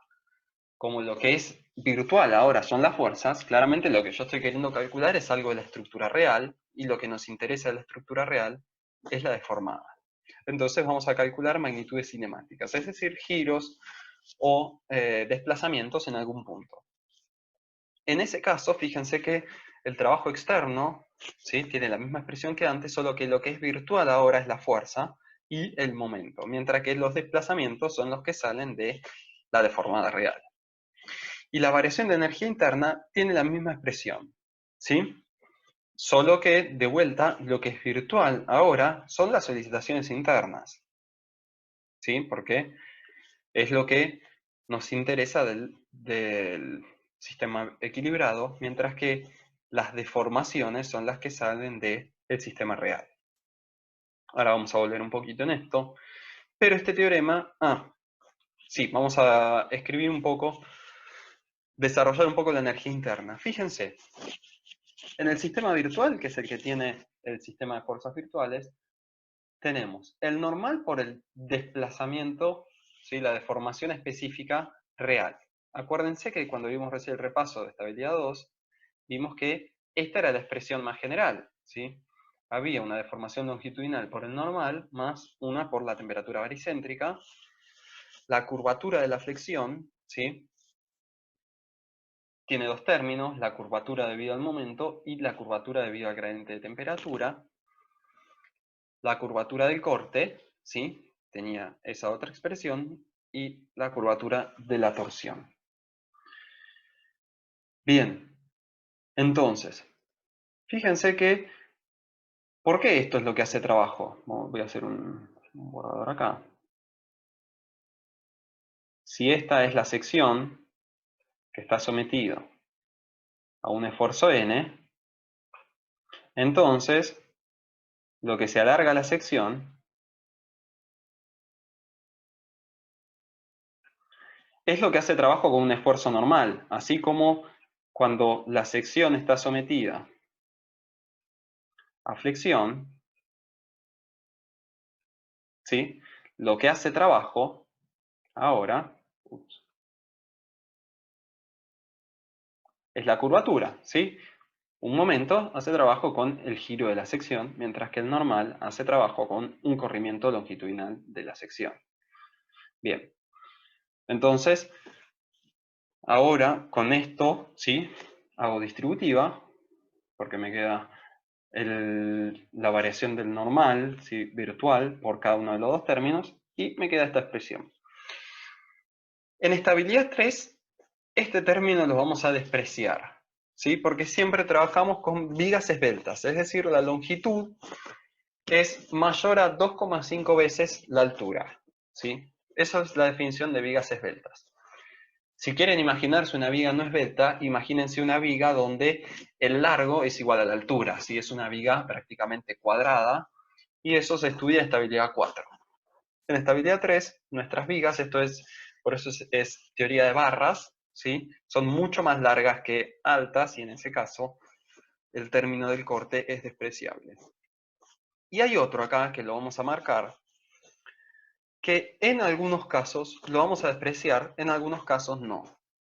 como lo que es virtual ahora son las fuerzas, claramente lo que yo estoy queriendo calcular es algo de la estructura real, y lo que nos interesa de la estructura real es la deformada. Entonces vamos a calcular magnitudes cinemáticas, es decir, giros o desplazamientos en algún punto. En ese caso, fíjense que el trabajo externo, ¿sí?, tiene la misma expresión que antes, solo que lo que es virtual ahora es la fuerza y el momento, mientras que los desplazamientos son los que salen de la deformada real. Y la variación de energía interna tiene la misma expresión, ¿sí? Solo que, de vuelta, lo que es virtual ahora son las solicitaciones internas, ¿sí? Porque es lo que nos interesa del sistema equilibrado, mientras que las deformaciones son las que salen del sistema real. Ahora vamos a volver un poquito en esto, pero este teorema, sí, vamos a escribir un poco, desarrollar un poco la energía interna. Fíjense, en el sistema virtual, que es el que tiene el sistema de fuerzas virtuales, tenemos el normal por el desplazamiento, ¿sí?, la deformación específica real. Acuérdense que cuando vimos recién el repaso de estabilidad 2, vimos que esta era la expresión más general, ¿sí? Había una deformación longitudinal por el normal, más una por la temperatura baricéntrica, la curvatura de la flexión, ¿sí?, tiene dos términos, la curvatura debido al momento y la curvatura debido al gradiente de temperatura. La curvatura del corte, ¿sí?, tenía esa otra expresión, y la curvatura de la torsión. Bien, entonces, fíjense que, ¿por qué esto es lo que hace trabajo? Voy a hacer un borrador acá. Si esta es la sección que está sometida a un esfuerzo n, entonces, lo que se alarga la sección es lo que hace trabajo con un esfuerzo normal, así como cuando la sección está sometida a flexión, ¿sí?, lo que hace trabajo ahora es la curvatura, ¿sí? Un momento hace trabajo con el giro de la sección, mientras que el normal hace trabajo con un corrimiento longitudinal de la sección. Bien, entonces, ahora con esto, ¿sí?, hago distributiva, porque me queda la variación del normal, ¿sí?, virtual, por cada uno de los dos términos, y me queda esta expresión. En estabilidad 3, este término lo vamos a despreciar, ¿sí?, porque siempre trabajamos con vigas esbeltas, es decir, la longitud es mayor a 2,5 veces la altura, ¿sí? Esa es la definición de vigas esbeltas. Si quieren imaginarse una viga no esbelta, imagínense una viga donde el largo es igual a la altura, ¿sí? Es una viga prácticamente cuadrada, y eso se estudia en estabilidad 4. En estabilidad 3, nuestras vigas, por eso es teoría de barras, ¿sí? Son mucho más largas que altas, y en ese caso el término del corte es despreciable. Y hay otro acá que lo vamos a marcar, que en algunos casos lo vamos a despreciar, en algunos casos no,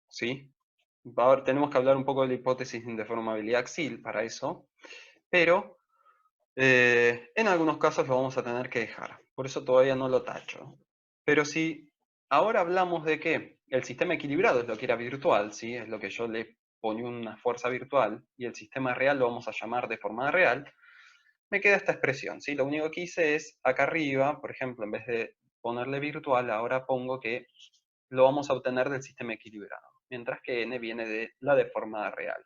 ¿sí? Tenemos que hablar un poco de la hipótesis de deformabilidad axial para eso, pero en algunos casos lo vamos a tener que dejar, por eso todavía no lo tacho. Pero si ahora hablamos de que el sistema equilibrado es lo que era virtual, ¿sí? Es lo que yo le ponía una fuerza virtual, y el sistema real lo vamos a llamar deformada real, me queda esta expresión, ¿sí? Lo único que hice es, acá arriba, por ejemplo, en vez de ponerle virtual, ahora pongo que lo vamos a obtener del sistema equilibrado, mientras que n viene de la deformada real.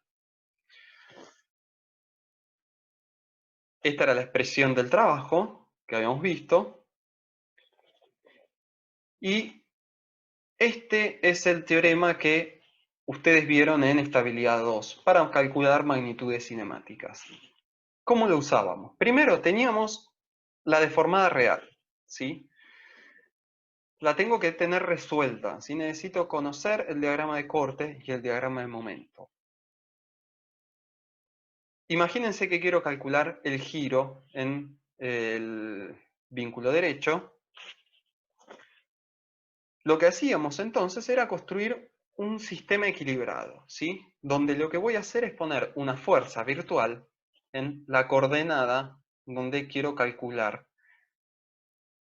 Esta era la expresión del trabajo que habíamos visto, y este es el teorema que ustedes vieron en estabilidad 2 para calcular magnitudes cinemáticas. ¿Cómo lo usábamos? Primero teníamos la deformada real, ¿sí? La tengo que tener resuelta, ¿sí? Necesito conocer el diagrama de corte y el diagrama de momento. Imagínense que quiero calcular el giro en el vínculo derecho. Lo que hacíamos entonces era construir un sistema equilibrado, ¿sí? Donde lo que voy a hacer es poner una fuerza virtual en la coordenada donde quiero calcular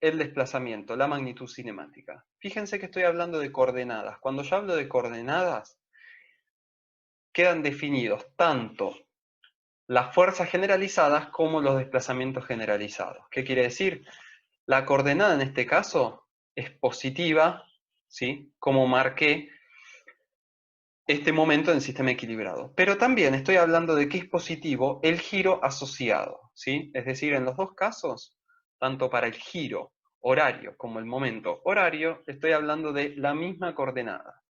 el desplazamiento, la magnitud cinemática. Fíjense que estoy hablando de coordenadas. Cuando yo hablo de coordenadas, quedan definidos tanto las fuerzas generalizadas como los desplazamientos generalizados. ¿Qué quiere decir? La coordenada en este caso es positiva, ¿sí? Como marqué este momento en el sistema equilibrado. Pero también estoy hablando de que es positivo el giro asociado, ¿sí? Es decir, en los dos casos, tanto para el giro horario como el momento horario, estoy hablando de la misma coordenada.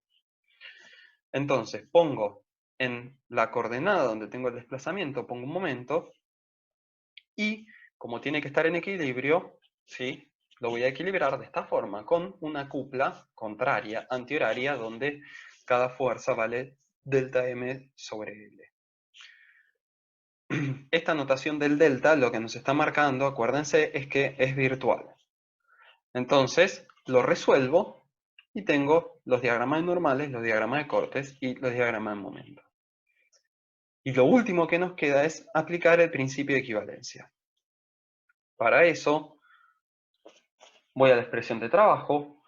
Entonces, pongo en la coordenada donde tengo el desplazamiento, pongo un momento, y como tiene que estar en equilibrio, ¿sí? Lo voy a equilibrar de esta forma, con una cupla contraria, antihoraria, donde cada fuerza vale delta m sobre L. Esta notación del delta lo que nos está marcando, acuérdense, es que es virtual. Entonces, lo resuelvo y tengo los diagramas normales, los diagramas de cortes y los diagramas de momento. Y lo último que nos queda es aplicar el principio de equivalencia. Para eso, voy a la expresión de trabajo.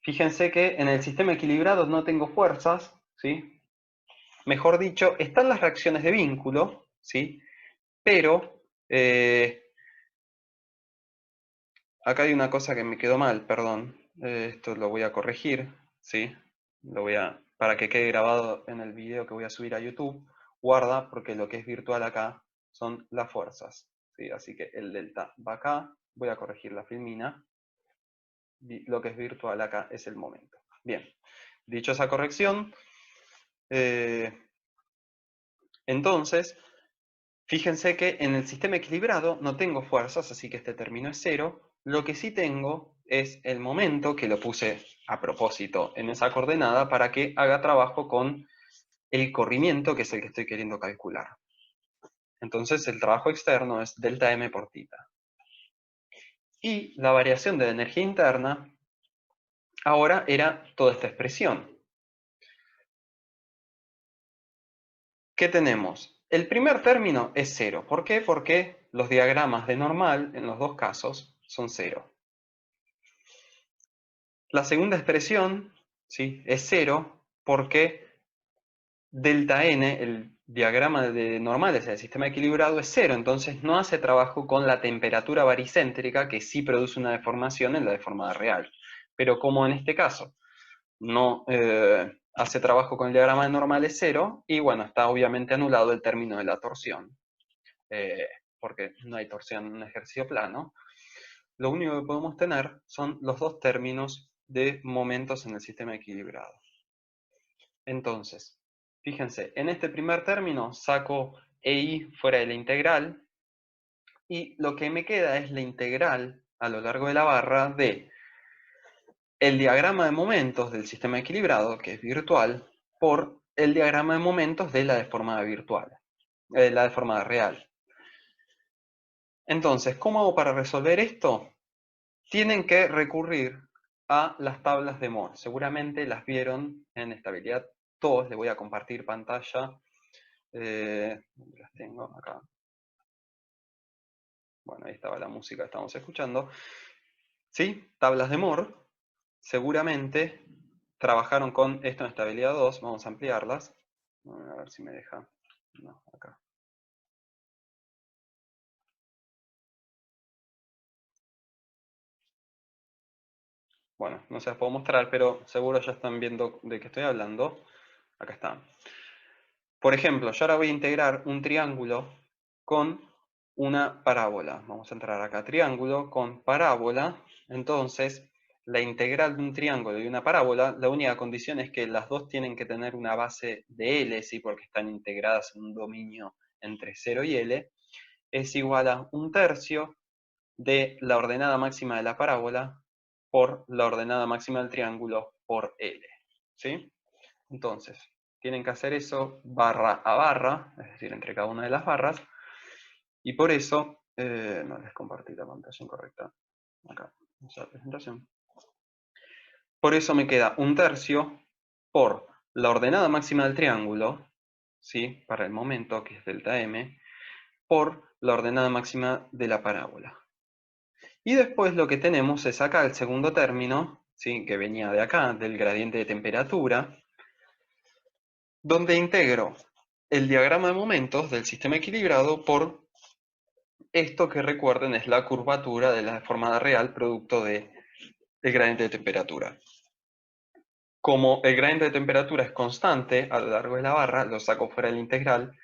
Fíjense que en el sistema equilibrado no tengo fuerzas, ¿sí? Mejor dicho, están las reacciones de vínculo, ¿sí? Pero acá hay una cosa que me quedó mal, perdón. Esto lo voy a corregir, ¿sí? Para que quede grabado en el video que voy a subir a YouTube, guarda, porque lo que es virtual acá son las fuerzas, ¿sí? Así que el delta va acá, voy a corregir la filmina, y lo que es virtual acá es el momento. Bien, dicho esa corrección, entonces, fíjense que en el sistema equilibrado no tengo fuerzas, así que este término es cero. Lo que sí tengo es el momento, que lo puse a propósito en esa coordenada para que haga trabajo con el corrimiento, que es el que estoy queriendo calcular. Entonces el trabajo externo es delta m por tita. Y la variación de la energía interna ahora era toda esta expresión. ¿Qué tenemos? El primer término es cero. ¿Por qué? Porque los diagramas de normal, en los dos casos, son cero. La segunda expresión, ¿sí?, es cero porque delta n, el diagrama de normales del sistema equilibrado, es cero. Entonces no hace trabajo con la temperatura baricéntrica, que sí produce una deformación en la deformada real. Pero como en este caso no hace trabajo con el diagrama de normales cero, y bueno, está obviamente anulado el término de la torsión. porque no hay torsión en un ejercicio plano, lo único que podemos tener son los dos términos de momentos en el sistema equilibrado. Entonces, fíjense, en este primer término saco EI fuera de la integral, y lo que me queda es la integral a lo largo de la barra de el diagrama de momentos del sistema equilibrado, que es virtual, por el diagrama de momentos de la deformada virtual, la deformada real. Entonces, ¿cómo hago para resolver esto? Tienen que recurrir a las tablas de Moore. Seguramente las vieron en estabilidad 2. Les voy a compartir pantalla. ¿Dónde las tengo? Acá. Bueno, ahí estaba la música que estamos escuchando. ¿Sí? Tablas de Moore. Seguramente trabajaron con esto en estabilidad 2. Vamos a ampliarlas. A ver si me deja. No, acá. Bueno, no se las puedo mostrar, pero seguro ya están viendo de qué estoy hablando. Acá está. Por ejemplo, yo ahora voy a integrar un triángulo con una parábola. Vamos a entrar acá, triángulo con parábola. Entonces, la integral de un triángulo y una parábola, la única condición es que las dos tienen que tener una base de L, ¿sí? Porque están integradas en un dominio entre 0 y L, es igual a 1/3 de la ordenada máxima de la parábola por la ordenada máxima del triángulo por L. ¿Sí? Entonces, tienen que hacer eso barra a barra, es decir, entre cada una de las barras, y por eso, no les compartí la pantalla incorrecta, acá, esa presentación. Por eso me queda 1/3 por la ordenada máxima del triángulo, ¿sí? Para el momento, que es delta m, por la ordenada máxima de la parábola. Y después lo que tenemos es acá el segundo término, ¿sí? Que venía de acá, del gradiente de temperatura, donde integro el diagrama de momentos del sistema equilibrado por esto que recuerden es la curvatura de la deformada real producto del gradiente de temperatura. Como el gradiente de temperatura es constante a lo largo de la barra, lo saco fuera del integral,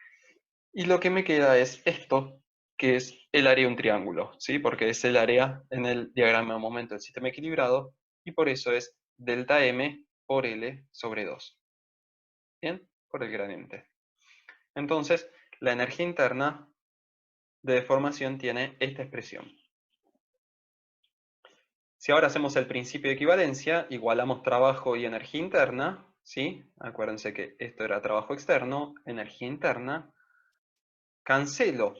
y lo que me queda es esto, que es el área de un triángulo, ¿sí? Porque es el área en el diagrama de momento del sistema equilibrado, y por eso es delta m por L sobre 2. ¿Bien? Por el gradiente. Entonces, la energía interna de deformación tiene esta expresión. Si ahora hacemos el principio de equivalencia, igualamos trabajo y energía interna, ¿sí? Acuérdense que esto era trabajo externo, energía interna. Cancelo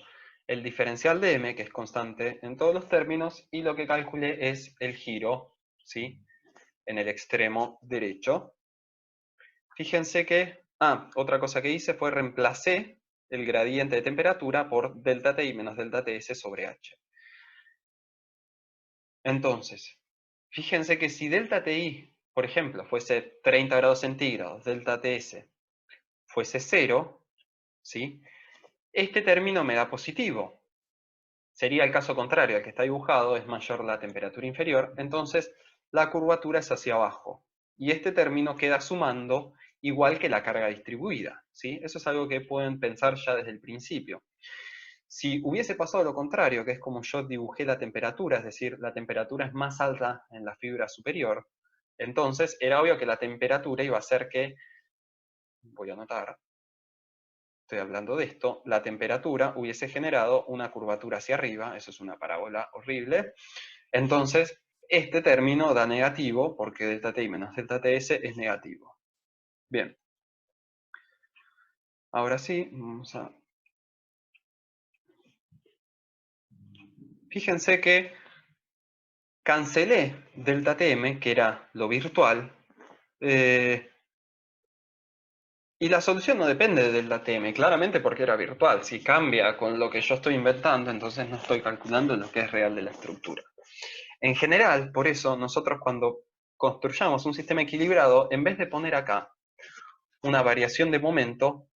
el diferencial de m, que es constante en todos los términos, y lo que calculé es el giro, ¿sí? En el extremo derecho. Fíjense que, otra cosa que hice fue reemplacé el gradiente de temperatura por delta Ti menos delta Ts sobre H. Entonces, fíjense que si delta Ti, por ejemplo, fuese 30 grados centígrados, delta Ts fuese 0, ¿sí? Este término me da positivo. Sería el caso contrario, el que está dibujado es mayor la temperatura inferior, entonces la curvatura es hacia abajo. Y este término queda sumando igual que la carga distribuida, ¿sí? Eso es algo que pueden pensar ya desde el principio. Si hubiese pasado lo contrario, que es como yo dibujé la temperatura, es decir, la temperatura es más alta en la fibra superior, entonces era obvio que la temperatura iba a hacer que, voy a anotar, estoy hablando de esto, la temperatura hubiese generado una curvatura hacia arriba, eso es una parábola horrible, entonces este término da negativo porque delta Ti menos delta Ts es negativo. Bien, ahora sí, vamos a... Fíjense que cancelé delta Tm, que era lo virtual, y la solución no depende de delta Tm, claramente porque era virtual. Si cambia con lo que yo estoy inventando, entonces no estoy calculando lo que es real de la estructura. En general, por eso, nosotros cuando construyamos un sistema equilibrado, en vez de poner acá una variación de momento,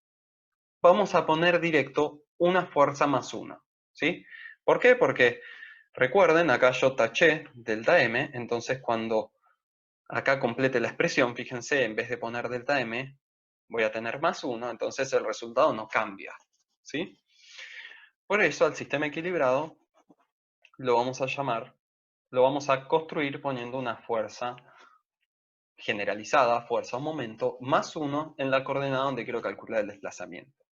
vamos a poner directo una fuerza más 1. ¿Sí? ¿Por qué? Porque, recuerden, acá yo taché delta M, entonces cuando acá complete la expresión, fíjense, en vez de poner delta M, voy a tener más 1, entonces el resultado no cambia. ¿Sí? Por eso al sistema equilibrado lo vamos lo vamos a construir poniendo una fuerza generalizada, fuerza o momento, más 1 en la coordenada donde quiero calcular el desplazamiento.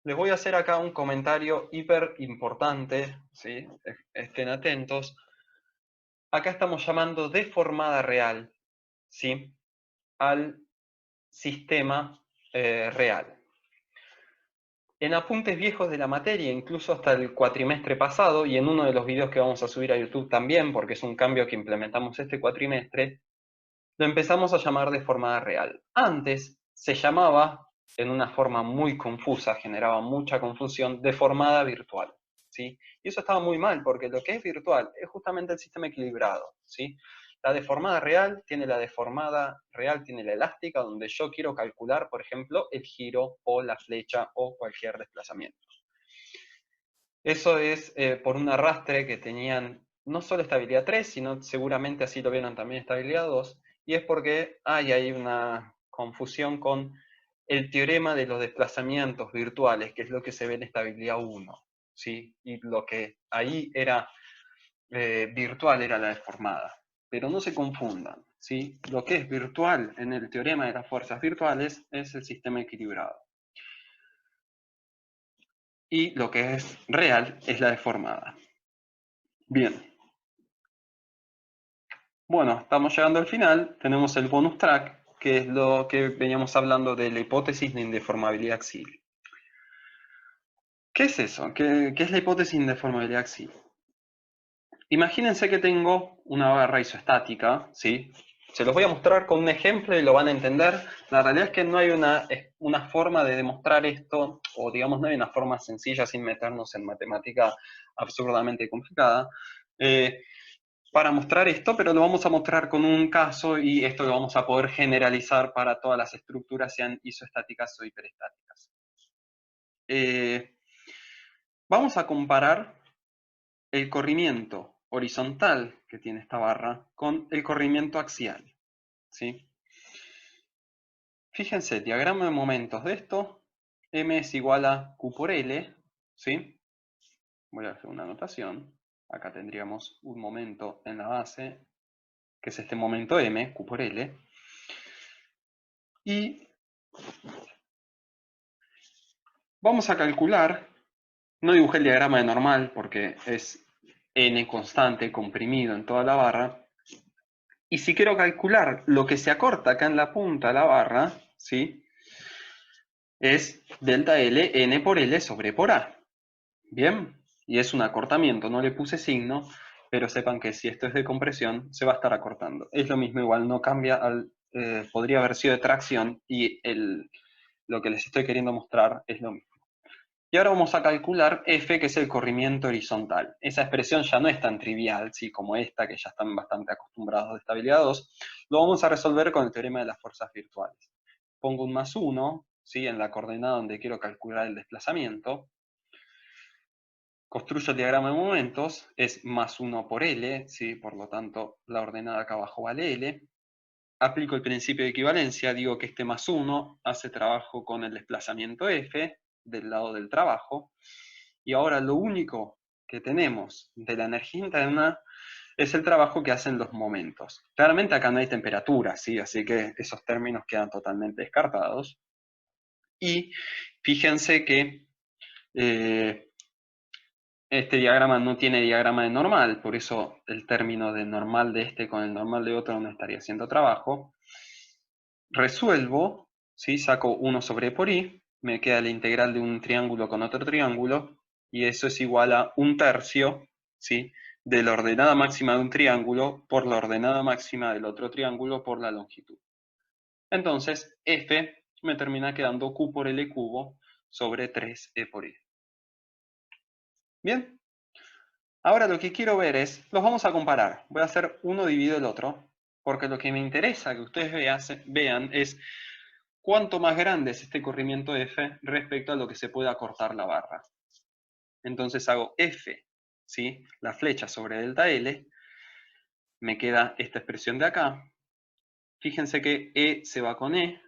Les voy a hacer acá un comentario hiper importante, ¿sí? Estén atentos. Acá estamos llamando deformada real, ¿sí? Al sistema real. En apuntes viejos de la materia, incluso hasta el cuatrimestre pasado, y en uno de los videos que vamos a subir a YouTube también, porque es un cambio que implementamos este cuatrimestre, lo empezamos a llamar deformada real. Antes se llamaba, en una forma muy confusa, generaba mucha confusión, deformada virtual, ¿sí? Y eso estaba muy mal, porque lo que es virtual es justamente el sistema equilibrado, ¿sí? La deformada real tiene la elástica, donde yo quiero calcular, por ejemplo, el giro o la flecha o cualquier desplazamiento. Eso es por un arrastre que tenían no solo estabilidad 3, sino seguramente así lo vieron también estabilidad 2, y es porque hay una confusión con el teorema de los desplazamientos virtuales, que es lo que se ve en estabilidad 1, ¿sí? Y lo que ahí era virtual era la deformada. Pero no se confundan, ¿sí? Lo que es virtual en el teorema de las fuerzas virtuales es el sistema equilibrado. Y lo que es real es la deformada. Bien. Bueno, estamos llegando al final. Tenemos el bonus track, que es lo que veníamos hablando de la hipótesis de indeformabilidad axial. ¿Qué es eso? ¿Qué es la hipótesis de indeformabilidad axial? Imagínense que tengo una barra isostática, ¿sí? Se los voy a mostrar con un ejemplo y lo van a entender. La realidad es que no hay una forma de demostrar esto, o digamos, no hay una forma sencilla sin meternos en matemática absurdamente complicada. Para mostrar esto, pero lo vamos a mostrar con un caso y esto lo vamos a poder generalizar para todas las estructuras, sean isostáticas o hiperestáticas. Vamos a comparar el corrimiento horizontal que tiene esta barra con el corrimiento axial, ¿sí? Fíjense, diagrama de momentos de esto, M es igual a Q por L, ¿sí? Voy a hacer una anotación. Acá tendríamos un momento en la base, que es este momento M, Q por L. Y vamos a calcular, no dibujé el diagrama de normal porque es n constante comprimido en toda la barra. Y si quiero calcular lo que se acorta acá en la punta de la barra, ¿sí? Es delta L, n por L sobre por A. Bien, y es un acortamiento, no le puse signo, pero sepan que si esto es de compresión, se va a estar acortando. Es lo mismo, igual no cambia, podría haber sido de tracción y lo que les estoy queriendo mostrar es lo mismo. Y ahora vamos a calcular F, que es el corrimiento horizontal. Esa expresión ya no es tan trivial, ¿sí? Como esta, que ya están bastante acostumbrados de estabilidad 2. Lo vamos a resolver con el teorema de las fuerzas virtuales. Pongo un más 1, ¿sí? En la coordenada donde quiero calcular el desplazamiento. Construyo el diagrama de momentos, es más 1 por L, ¿sí? Por lo tanto, la ordenada acá abajo vale L. Aplico el principio de equivalencia, digo que este más 1 hace trabajo con el desplazamiento F del lado del trabajo. Y ahora lo único que tenemos de la energía interna es el trabajo que hacen los momentos. Claramente acá no hay temperatura, ¿sí? Así que esos términos quedan totalmente descartados. Y fíjense que este diagrama no tiene diagrama de normal, por eso el término de normal de este con el normal de otro no estaría haciendo trabajo. Resuelvo, ¿sí? Saco 1 sobre por i, me queda la integral de un triángulo con otro triángulo, y eso es igual a 1/3, ¿sí? De la ordenada máxima de un triángulo por la ordenada máxima del otro triángulo por la longitud. Entonces, f me termina quedando q por l cubo sobre 3e por i. ¿Bien? Ahora lo que quiero ver es, los vamos a comparar. Voy a hacer uno dividido el otro, porque lo que me interesa que ustedes vean es cuánto más grande es este corrimiento F respecto a lo que se puede acortar la barra. Entonces hago F, ¿sí? La flecha sobre delta L, me queda esta expresión de acá. Fíjense que E se va con E,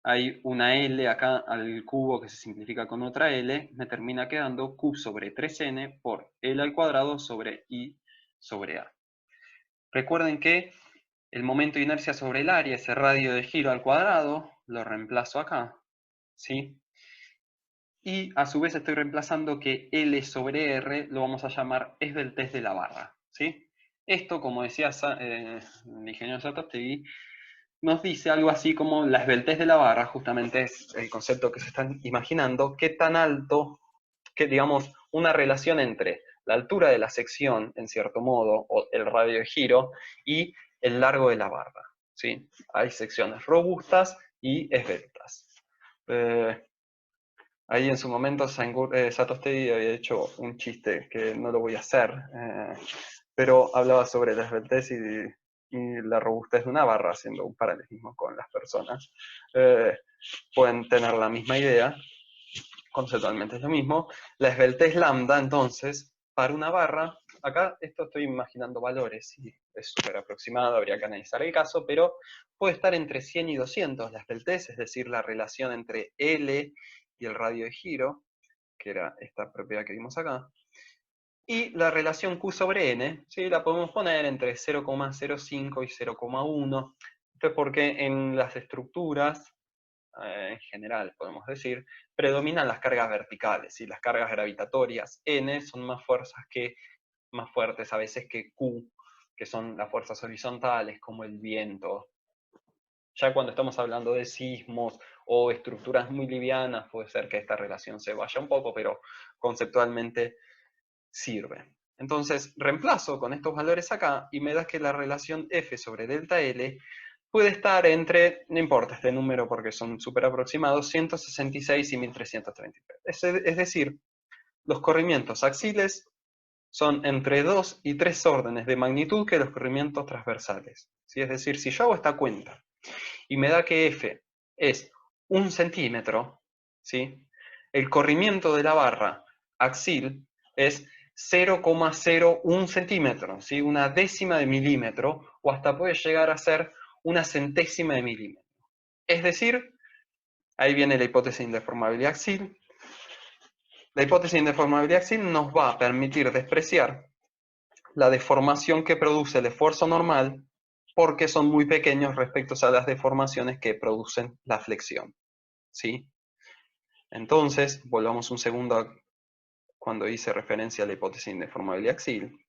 hay una L acá al cubo que se simplifica con otra L, me termina quedando Q sobre 3N por L al cuadrado sobre I sobre A. Recuerden que el momento de inercia sobre el área, ese radio de giro al cuadrado, lo reemplazo acá, ¿sí? Y a su vez estoy reemplazando que L sobre R lo vamos a llamar esbeltez de la barra, ¿sí? Esto, como decía el ingeniero Satortegui, nos dice algo así como la esbeltez de la barra, justamente es el concepto que se están imaginando, qué tan alto, que digamos, una relación entre la altura de la sección, en cierto modo, o el radio de giro, y el largo de la barra, ¿sí? Hay secciones robustas y esbeltas. Ahí en su momento Sato-Steady había hecho un chiste que no lo voy a hacer, pero hablaba sobre la esbeltez y la robustez de una barra, haciendo un paralelismo con las personas. Pueden tener la misma idea, conceptualmente es lo mismo. La esbeltez lambda, entonces, para una barra, acá esto estoy imaginando valores, y es súper aproximado, habría que analizar el caso, pero puede estar entre 100 y 200 la esbeltez, es decir, la relación entre L y el radio de giro, que era esta propiedad que vimos acá, y la relación Q sobre N, ¿sí? La podemos poner entre 0,05 y 0,1. Esto es porque en las estructuras, en general podemos decir, predominan las cargas verticales, y las cargas gravitatorias N son más fuertes a veces que Q, que son las fuerzas horizontales, como el viento. Ya cuando estamos hablando de sismos o estructuras muy livianas, puede ser que esta relación se vaya un poco, pero conceptualmente sirve. Entonces, reemplazo con estos valores acá y me da que la relación F sobre delta L puede estar entre, no importa este número porque son súper aproximados, 166 y 1333. Es decir, los corrimientos axiles son entre 2 y 3 órdenes de magnitud que los corrimientos transversales. ¿Sí? Es decir, si yo hago esta cuenta y me da que F es 1 centímetro, ¿sí? El corrimiento de la barra axil es 0,01 centímetro, ¿sí? Una décima de milímetro, o hasta puede llegar a ser una centésima de milímetro. Es decir, ahí viene la hipótesis de indeformabilidad axil. La hipótesis de indeformabilidad axil nos va a permitir despreciar la deformación que produce el esfuerzo normal, porque son muy pequeños respecto a las deformaciones que producen la flexión, ¿sí? Entonces, volvamos un segundo a cuando hice referencia a la hipótesis de indeformabilidad axil.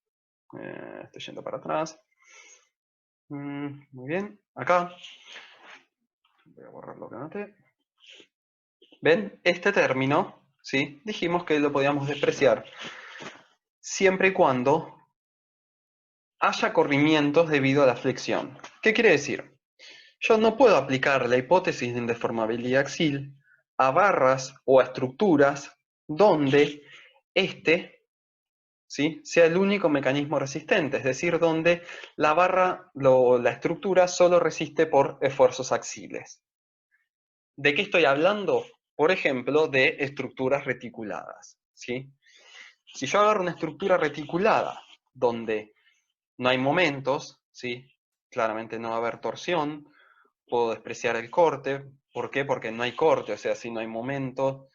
Estoy yendo para atrás. Muy bien, acá. Voy a borrar lo que anoté. ¿Ven? Este término, ¿sí? Dijimos que lo podíamos despreciar siempre y cuando haya corrimientos debido a la flexión. ¿Qué quiere decir? Yo no puedo aplicar la hipótesis de indeformabilidad axil a barras o a estructuras donde este, ¿sí?, sea el único mecanismo resistente, es decir, donde la barra, la estructura solo resiste por esfuerzos axiles. ¿De qué estoy hablando? Por ejemplo, de estructuras reticuladas, ¿sí? Si yo agarro una estructura reticulada donde no hay momentos, ¿sí?, claramente no va a haber torsión, puedo despreciar el corte. ¿Por qué? Porque no hay corte, o sea, si no hay momento,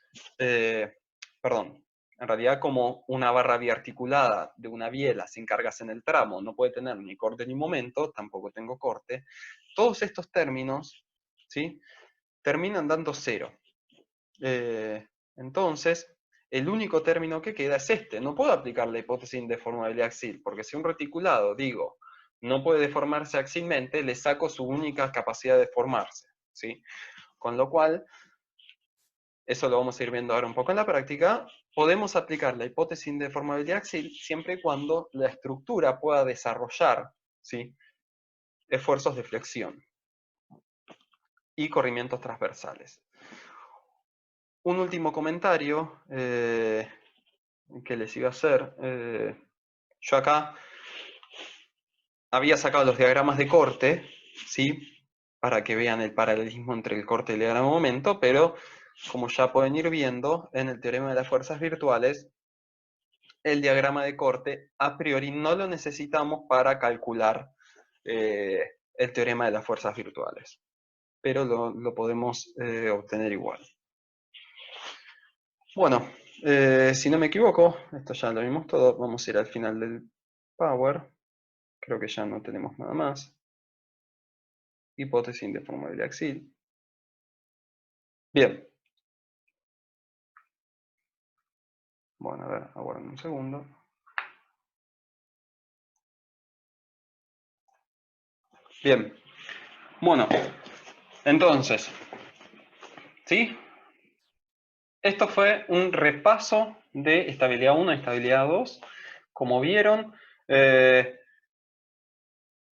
perdón, en realidad como una barra biarticulada de una biela sin cargas en el tramo no puede tener ni corte ni momento, tampoco tengo corte, todos estos términos, ¿sí?, terminan dando cero. Entonces, el único término que queda es este. No puedo aplicar la hipótesis de indeformabilidad axil, porque si un reticulado, digo, no puede deformarse axilmente, le saco su única capacidad de formarse, ¿sí? Con lo cual, eso lo vamos a ir viendo ahora un poco en la práctica, podemos aplicar la hipótesis de deformabilidad axil siempre y cuando la estructura pueda desarrollar, ¿sí?, esfuerzos de flexión y corrimientos transversales. Un último comentario que les iba a hacer. Yo acá había sacado los diagramas de corte, ¿sí?, para que vean el paralelismo entre el corte y el diagrama de momento, pero como ya pueden ir viendo, en el teorema de las fuerzas virtuales, el diagrama de corte a priori no lo necesitamos para calcular el teorema de las fuerzas virtuales. pero lo podemos obtener igual. Bueno, si no me equivoco, esto ya lo vimos todo, vamos a ir al final del Power. Creo que ya no tenemos nada más. Hipótesis de formabilidad AXIL. Bien. Bueno, a ver, aguarden un segundo. Bien. Bueno, entonces, ¿sí? Esto fue un repaso de estabilidad 1 y estabilidad 2. Como vieron,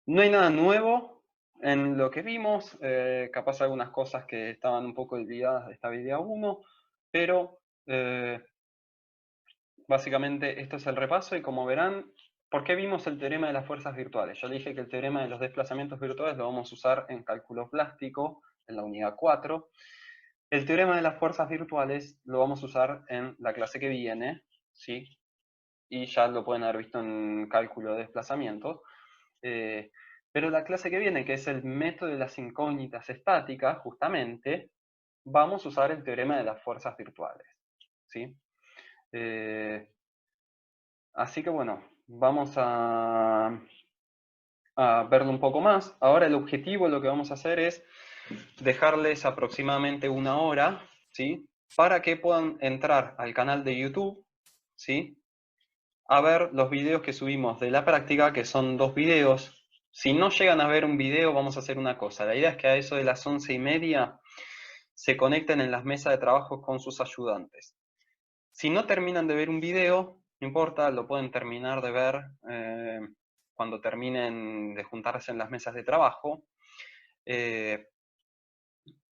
no hay nada nuevo en lo que vimos. Capaz algunas cosas que estaban un poco olvidadas de estabilidad 1, pero básicamente esto es el repaso y como verán, ¿por qué vimos el teorema de las fuerzas virtuales? Yo le dije que el teorema de los desplazamientos virtuales lo vamos a usar en cálculo plástico, en la unidad 4. El teorema de las fuerzas virtuales lo vamos a usar en la clase que viene, ¿sí? Y ya lo pueden haber visto en cálculo de desplazamiento. Pero la clase que viene, que es el método de las incógnitas estáticas, justamente, vamos a usar el teorema de las fuerzas virtuales, ¿sí? Así que bueno, vamos a verlo un poco más. Ahora el objetivo, lo que vamos a hacer es dejarles aproximadamente 1 hora, ¿sí? Para que puedan entrar al canal de YouTube, ¿sí? A ver los videos que subimos de la práctica, que son 2 videos. Si no llegan a ver un video, vamos a hacer una cosa. La idea es que a eso de las 11:30 se conecten en las mesas de trabajo con sus ayudantes. Si no terminan de ver un video, no importa, lo pueden terminar de ver cuando terminen de juntarse en las mesas de trabajo.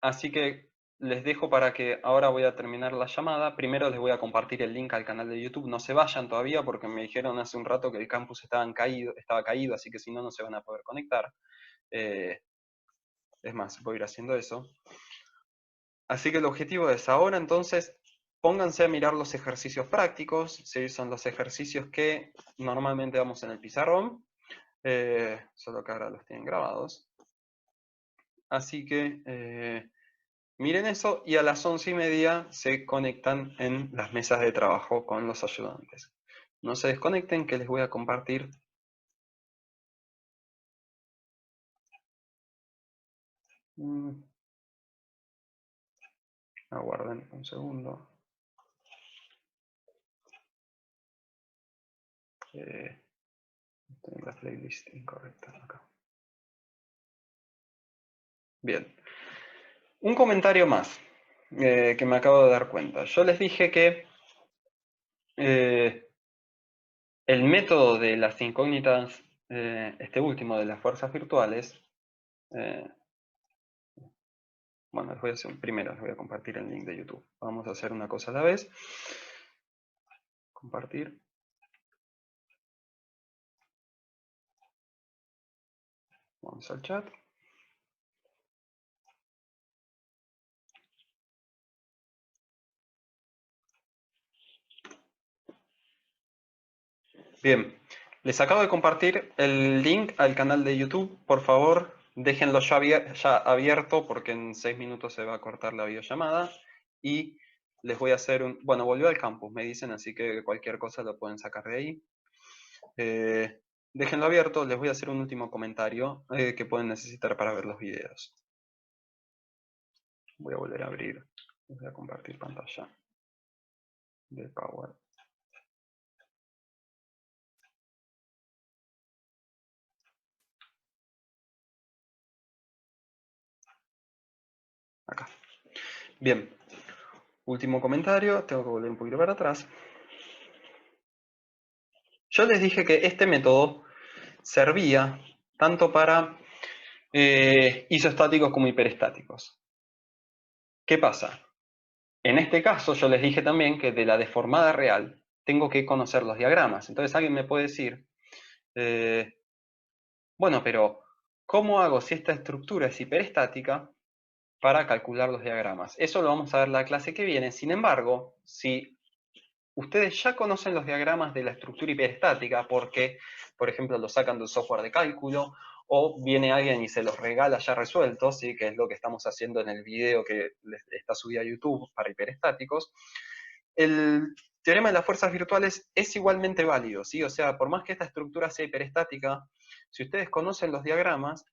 Así que les dejo para que ahora voy a terminar la llamada. Primero les voy a compartir el link al canal de YouTube. No se vayan todavía porque me dijeron hace un rato que el campus estaba caído, así que si no, no se van a poder conectar. Es más, voy a ir haciendo eso. Así que el objetivo es ahora entonces, pónganse a mirar los ejercicios prácticos. ¿Sí? Son los ejercicios que normalmente damos en el pizarrón. Solo que ahora los tienen grabados. Así que miren eso y a las 11:30 se conectan en las mesas de trabajo con los ayudantes. No se desconecten que les voy a compartir. Aguarden un segundo. Tengo la playlist incorrecta acá. Bien. Un comentario más que me acabo de dar cuenta. Yo les dije que el método de las incógnitas, este último de las fuerzas virtuales, bueno, primero les voy a compartir el link de YouTube. Vamos a hacer una cosa a la vez. Compartir. Vamos al chat. Bien, les acabo de compartir el link al canal de YouTube. Por favor, déjenlo ya abierto porque en 6 minutos se va a cortar la videollamada. Y les voy a hacer un... Bueno, volvió al campus, me dicen, así que cualquier cosa lo pueden sacar de ahí. Déjenlo abierto, les voy a hacer un último comentario que pueden necesitar para ver los videos. Voy a volver a abrir, les voy a compartir pantalla de Power. Acá. Bien, último comentario, tengo que volver un poquito para atrás. Yo les dije que este método servía tanto para isostáticos como hiperestáticos. ¿Qué pasa? En este caso yo les dije también que de la deformada real tengo que conocer los diagramas. Entonces alguien me puede decir, bueno, pero ¿cómo hago si esta estructura es hiperestática para calcular los diagramas? Eso lo vamos a ver en la clase que viene. Sin embargo, si ustedes ya conocen los diagramas de la estructura hiperestática porque, por ejemplo, lo sacan del software de cálculo o viene alguien y se los regala ya resueltos, ¿sí? Que es lo que estamos haciendo en el video que está subido a YouTube para hiperestáticos. El teorema de las fuerzas virtuales es igualmente válido, ¿sí? O sea, por más que esta estructura sea hiperestática, si ustedes conocen los diagramas,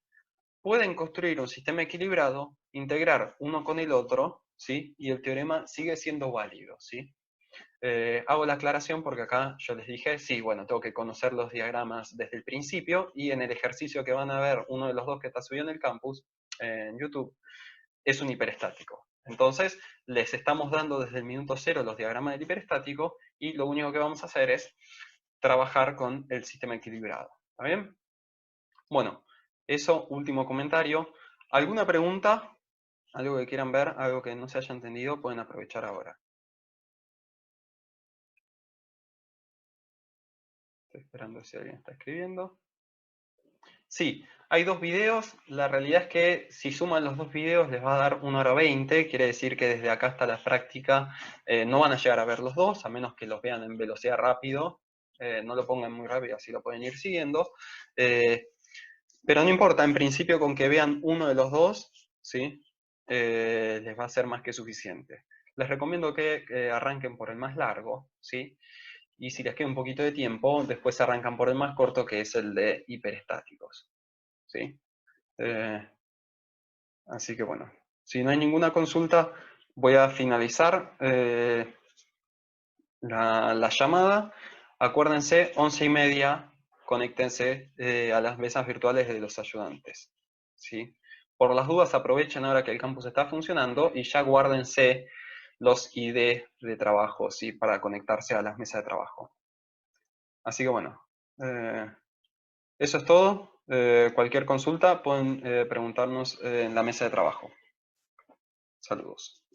pueden construir un sistema equilibrado, integrar uno con el otro, ¿sí? Y el teorema sigue siendo válido, ¿sí? Hago la aclaración porque acá yo les dije, sí, bueno, tengo que conocer los diagramas desde el principio, y en el ejercicio que van a ver, uno de los dos que está subido en el campus, en YouTube, es un hiperestático. Entonces, les estamos dando desde el minuto cero los diagramas del hiperestático, y lo único que vamos a hacer es trabajar con el sistema equilibrado. ¿Está bien? Bueno, eso, último comentario. ¿Alguna pregunta? ¿Algo que quieran ver? ¿Algo que no se haya entendido? Pueden aprovechar ahora. Estoy esperando si alguien está escribiendo. Sí, hay dos videos. La realidad es que si suman los dos videos les va a dar 1 hora 20. Quiere decir que desde acá hasta la práctica no van a llegar a ver los dos, a menos que los vean en velocidad rápido. No lo pongan muy rápido, así lo pueden ir siguiendo. Pero no importa, en principio con que vean uno de los dos, ¿sí? Les va a ser más que suficiente. Les recomiendo que arranquen por el más largo, ¿sí? Y si les queda un poquito de tiempo, después arrancan por el más corto, que es el de hiperestáticos, ¿sí? Así que bueno, si no hay ninguna consulta, voy a finalizar la llamada. Acuérdense, 11:30, conéctense a las mesas virtuales de los ayudantes, ¿sí? Por las dudas, aprovechen ahora que el campus está funcionando y ya guárdense los ID de trabajo, ¿sí? Para conectarse a las mesas de trabajo. Así que bueno, eso es todo. Cualquier consulta pueden preguntarnos en la mesa de trabajo. Saludos.